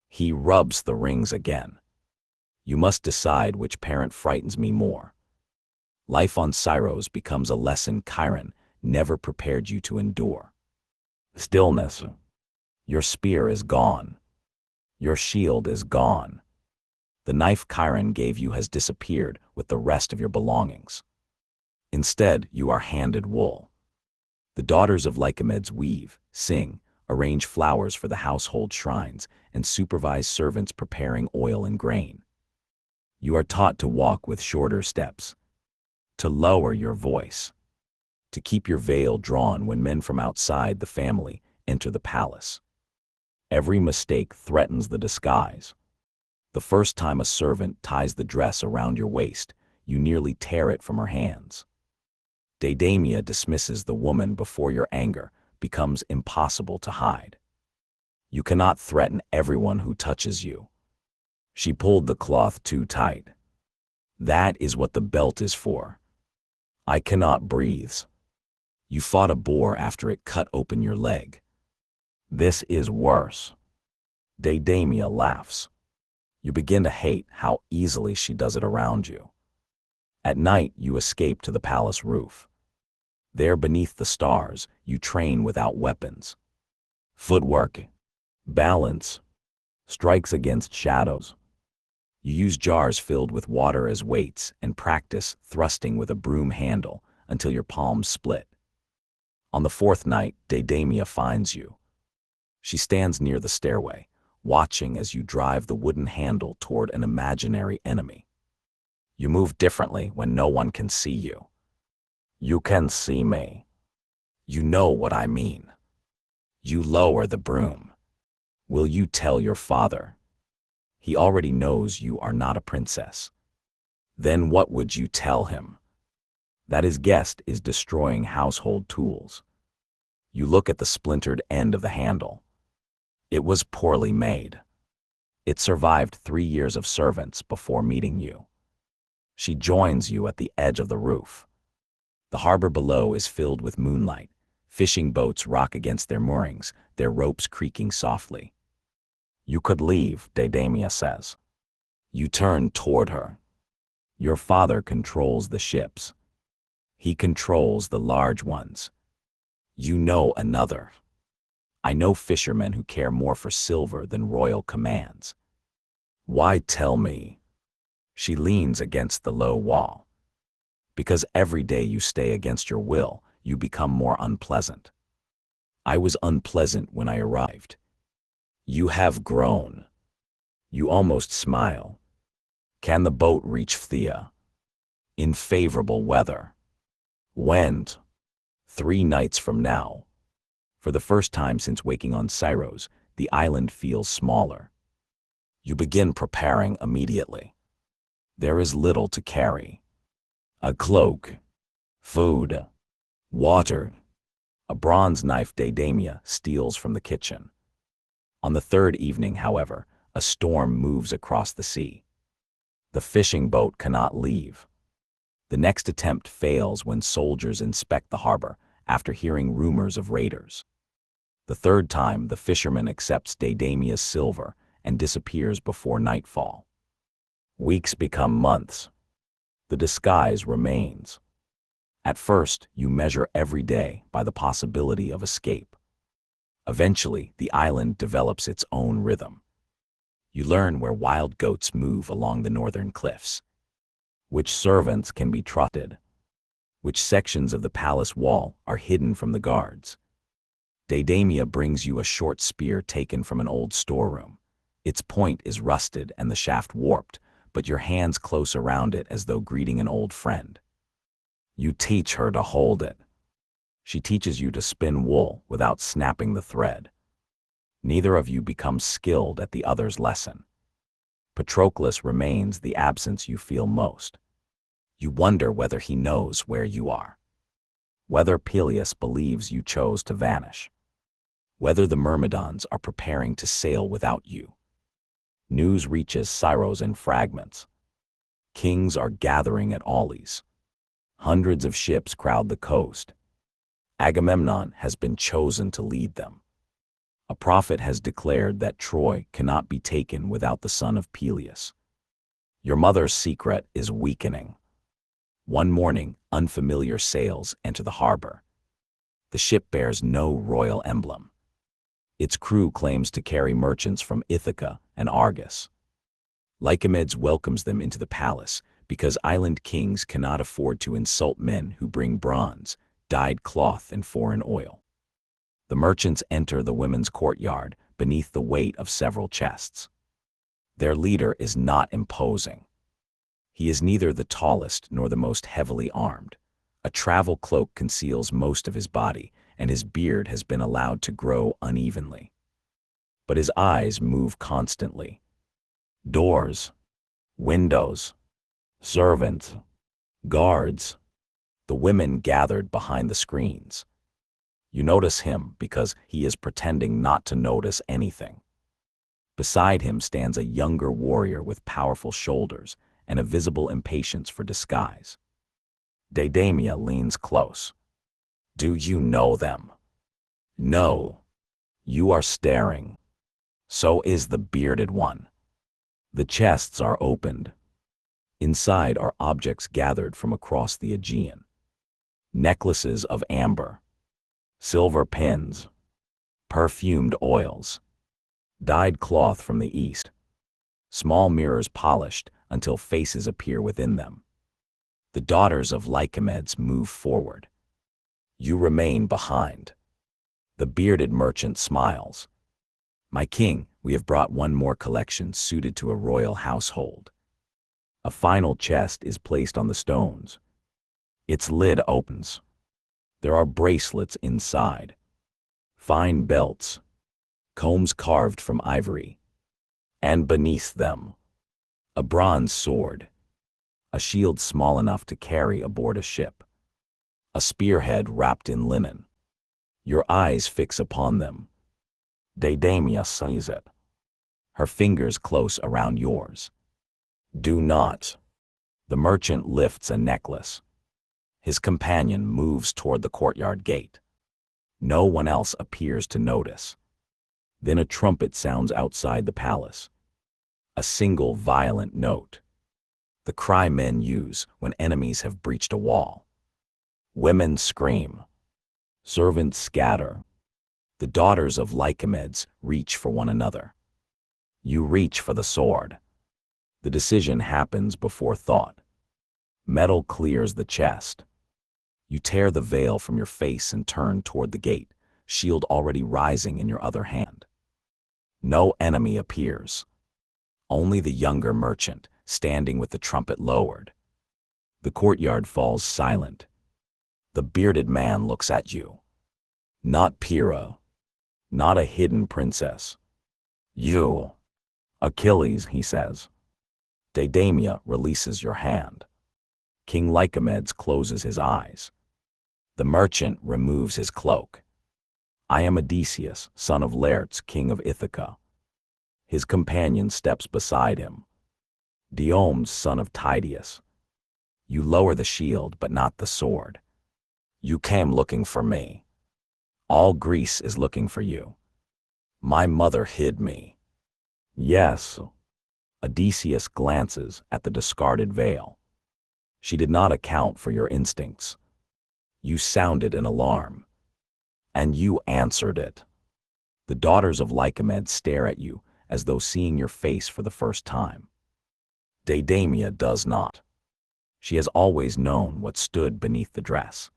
Speaker 1: He rubs the rings again. You must decide which parent frightens me more. Life on Syros becomes a lesson Chiron never prepared you to endure. Stillness. Your spear is gone. Your shield is gone. The knife Chiron gave you has disappeared with the rest of your belongings. Instead, you are handed wool. The daughters of Lycomedes weave, sing, arrange flowers for the household shrines, and supervise servants preparing oil and grain. You are taught to walk with shorter steps, to lower your voice, to keep your veil drawn when men from outside the family enter the palace. Every mistake threatens the disguise. The first time a servant ties the dress around your waist, you nearly tear it from her hands. Deidamia dismisses the woman before your anger becomes impossible to hide. You cannot threaten everyone who touches you. She pulled the cloth too tight. That is what the belt is for. I cannot breathe. You fought a boar after it cut open your leg. This is worse. Deidamia laughs. You begin to hate how easily she does it around you. At night, you escape to the palace roof. There beneath the stars, you train without weapons. Footwork, balance, strikes against shadows. You use jars filled with water as weights and practice thrusting with a broom handle until your palms split. On the fourth night, Deidamia finds you. She stands near the stairway, watching as you drive the wooden handle toward an imaginary enemy. You move differently when no one can see you. You can see me. You know what I mean. You lower the broom. Will you tell your father? He already knows you are not a princess. Then what would you tell him? That his guest is destroying household tools. You look at the splintered end of the handle. It was poorly made. It survived 3 years of servants before meeting you. She joins you at the edge of the roof. The harbor below is filled with moonlight. Fishing boats rock against their moorings, their ropes creaking softly. You could leave, Deidamia says. You turn toward her. Your father controls the ships. He controls the large ones. You know another. I know fishermen who care more for silver than royal commands. Why tell me? She leans against the low wall. Because every day you stay against your will, you become more unpleasant. I was unpleasant when I arrived. You have grown. You almost smile. Can the boat reach Phthia? In favorable weather. When? 3 nights from now. For the first time since waking on Syros, the island feels smaller. You begin preparing immediately. There is little to carry. A cloak, food, water. A bronze knife Daedamia steals from the kitchen. On the third evening, however, a storm moves across the sea. The fishing boat cannot leave. The next attempt fails when soldiers inspect the harbor after hearing rumors of raiders. The third time, the fisherman accepts Daedamia's silver and disappears before nightfall. Weeks become months. The disguise remains. At first, you measure every day by the possibility of escape. Eventually, the island develops its own rhythm. You learn where wild goats move along the northern cliffs, which servants can be trusted, which sections of the palace wall are hidden from the guards. Daedamia brings you a short spear taken from an old storeroom. Its point is rusted and the shaft warped, but your hands close around it as though greeting an old friend. You teach her to hold it. She teaches you to spin wool without snapping the thread. Neither of you becomes skilled at the other's lesson. Patroclus remains the absence you feel most. You wonder whether he knows where you are. Whether Peleus believes you chose to vanish. Whether the Myrmidons are preparing to sail without you. News reaches Scyros in fragments. Kings are gathering at Aulis. Hundreds of ships crowd the coast. Agamemnon has been chosen to lead them. A prophet has declared that Troy cannot be taken without the son of Peleus. Your mother's secret is weakening. One morning, unfamiliar sails enter the harbor. The ship bears no royal emblem. Its crew claims to carry merchants from Ithaca and Argos. Lycomedes welcomes them into the palace because island kings cannot afford to insult men who bring bronze, dyed cloth, and foreign oil. The merchants enter the women's courtyard beneath the weight of several chests. Their leader is not imposing. He is neither the tallest nor the most heavily armed. A travel cloak conceals most of his body, and his beard has been allowed to grow unevenly. But his eyes move constantly. Doors, windows, servants, guards. The women gathered behind the screens. You notice him because he is pretending not to notice anything. Beside him stands a younger warrior with powerful shoulders and a visible impatience for disguise. Daedamia leans close. Do you know them? No. You are staring. So is the bearded one. The chests are opened. Inside are objects gathered from across the Aegean. Necklaces of amber, silver pins, perfumed oils, dyed cloth from the east, small mirrors polished until faces appear within them. The daughters of Lycomedes move forward. You remain behind. The bearded merchant smiles. My king, we have brought one more collection suited to a royal household. A final chest is placed on the stones. Its lid opens. There are bracelets inside, fine belts, combs carved from ivory, and beneath them, a bronze sword, a shield small enough to carry aboard a ship, a spearhead wrapped in linen. Your eyes fix upon them. Daedamia sees it, her fingers close around yours. Do not. The merchant lifts a necklace. His companion moves toward the courtyard gate. No one else appears to notice. Then a trumpet sounds outside the palace. A single violent note. The cry men use when enemies have breached a wall. Women scream. Servants scatter. The daughters of Lycomedes reach for one another. You reach for the sword. The decision happens before thought. Metal clears the chest. You tear the veil from your face and turn toward the gate, shield already rising in your other hand. No enemy appears. Only the younger merchant, standing with the trumpet lowered. The courtyard falls silent. The bearded man looks at you. Not Pyrrha. Not a hidden princess. You. Achilles, he says. Deidamia releases your hand. King Lycomedes closes his eyes. The merchant removes his cloak. I am Odysseus, son of Laertes, king of Ithaca. His companion steps beside him. Diomedes, son of Tydeus. You lower the shield, but not the sword. You came looking for me. All Greece is looking for you. My mother hid me. Yes. Odysseus glances at the discarded veil. She did not account for your instincts. You sounded an alarm. And you answered it. The daughters of Lycomedes stare at you as though seeing your face for the first time. Deidamia does not. She has always known what stood beneath the dress.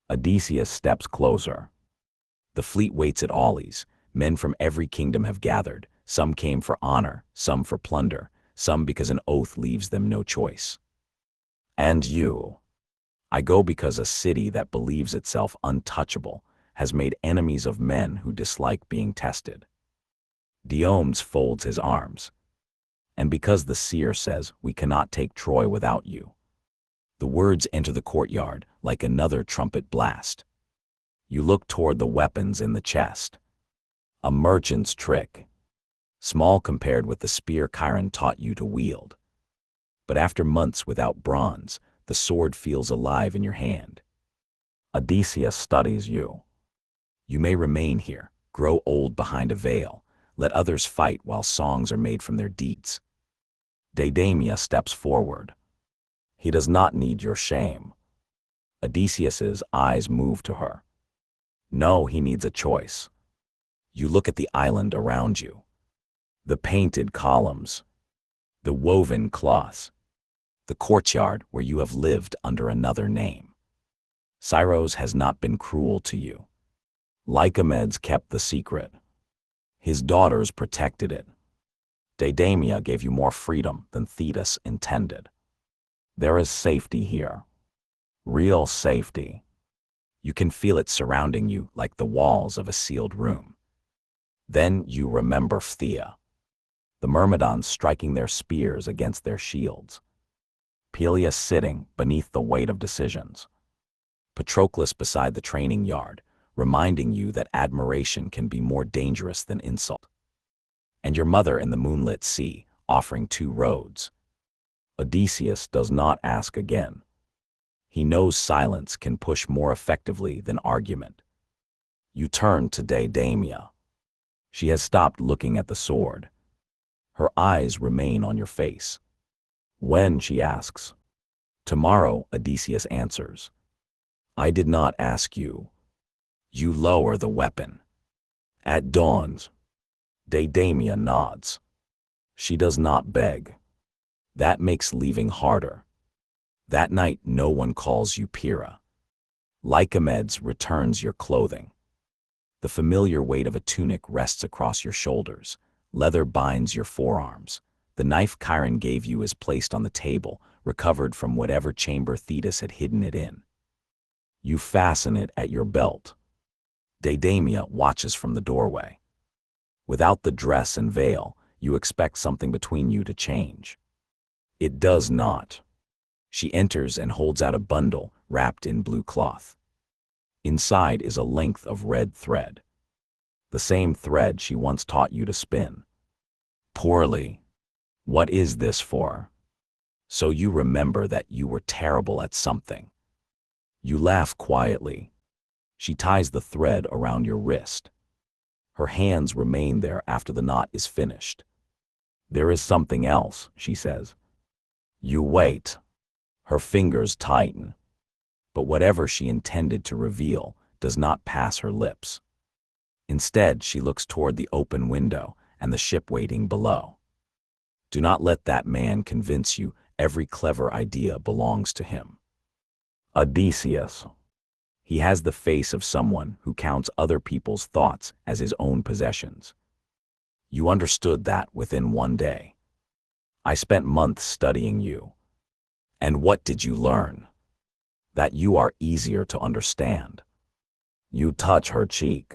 Speaker 1: Odysseus steps closer. The fleet waits at Aulis. Men from every kingdom have gathered. Some came for honor, some for plunder, some because an oath leaves them no choice. And you. I go because a city that believes itself untouchable has made enemies of men who dislike being tested. Diomedes folds his arms. And because the seer says we cannot take Troy without you. The words enter the courtyard like another trumpet blast. You look toward the weapons in the chest. A merchant's trick. Small compared with the spear Chiron taught you to wield. But after months without bronze, the sword feels alive in your hand. Odysseus studies you. You may remain here, grow old behind a veil, let others fight while songs are made from their deeds. Deidamia steps forward. He does not need your shame. Odysseus's eyes move to her. No, he needs a choice. You look at the island around you. The painted columns. The woven cloths. The courtyard where you have lived under another name. Syros has not been cruel to you. Lycomedes kept the secret. His daughters protected it. Deidamia gave you more freedom than Thetis intended. There is safety here. Real safety. You can feel it surrounding you like the walls of a sealed room. Then you remember Phthia. The Myrmidons striking their spears against their shields. Peleus sitting beneath the weight of decisions. Patroclus beside the training yard, reminding you that admiration can be more dangerous than insult. And your mother in the moonlit sea, offering 2 roads. Odysseus does not ask again. He knows silence can push more effectively than argument. You turn to Deidamia. She has stopped looking at the sword. Her eyes remain on your face. When, she asks. Tomorrow, Odysseus answers. I did not ask you. You lower the weapon. At dawn's. Deidamia nods. She does not beg. That makes leaving harder. That night no one calls you Pyrrha. Lycomedes returns your clothing. The familiar weight of a tunic rests across your shoulders. Leather binds your forearms. The knife Chiron gave you is placed on the table, recovered from whatever chamber Thetis had hidden it in. You fasten it at your belt. Deidamia watches from the doorway. Without the dress and veil, you expect something between you to change. It does not. She enters and holds out a bundle wrapped in blue cloth. Inside is a length of red thread. The same thread she once taught you to spin. Poorly. What is this for? So you remember that you were terrible at something. You laugh quietly. She ties the thread around your wrist. Her hands remain there after the knot is finished. There is something else, she says. You wait. Her fingers tighten. But whatever she intended to reveal does not pass her lips. Instead, she looks toward the open window and the ship waiting below. Do not let that man convince you every clever idea belongs to him. Odysseus. He has the face of someone who counts other people's thoughts as his own possessions. You understood that within one day. I spent months studying you. And what did you learn? That you are easier to understand. You touch her cheek.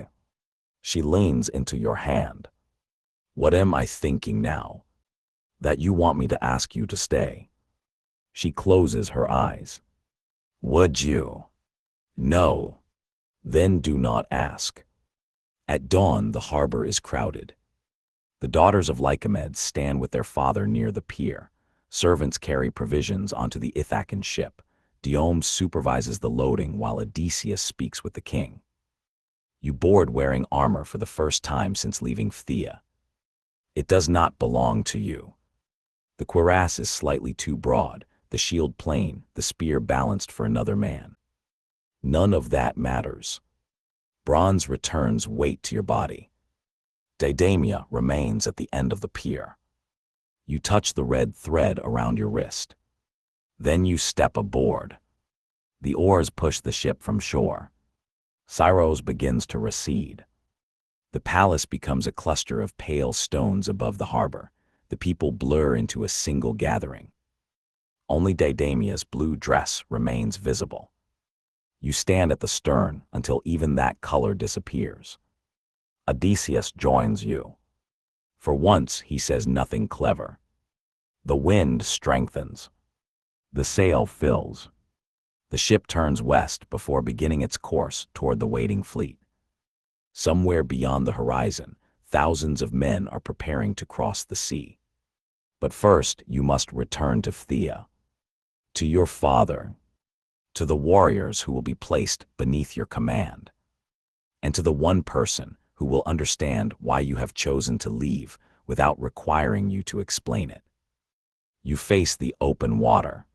Speaker 1: She leans into your hand. What am I thinking now? That you want me to ask you to stay. She closes her eyes. Would you? No. Then do not ask. At dawn, the harbor is crowded. The daughters of Lycomed stand with their father near the pier. Servants carry provisions onto the Ithacan ship. Diome supervises the loading while Odysseus speaks with the king. You board wearing armor for the first time since leaving Phthia. It does not belong to you. The cuirass is slightly too broad, the shield plain, the spear balanced for another man. None of that matters. Bronze returns weight to your body. Didamia remains at the end of the pier. You touch the red thread around your wrist. Then you step aboard. The oars push the ship from shore. Syros begins to recede. The palace becomes a cluster of pale stones above the harbor. The people blur into a single gathering. Only Didamia's blue dress remains visible. You stand at the stern until even that color disappears. Odysseus joins you. For once, he says nothing clever. The wind strengthens. The sail fills. The ship turns west before beginning its course toward the waiting fleet. Somewhere beyond the horizon, thousands of men are preparing to cross the sea. But first, you must return to Phthia, to your father, to the warriors who will be placed beneath your command, and to the one person who will understand why you have chosen to leave without requiring you to explain it. You face the open water.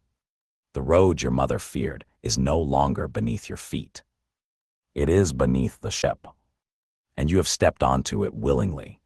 Speaker 1: The road your mother feared is no longer beneath your feet. It is beneath the ship, and you have stepped onto it willingly.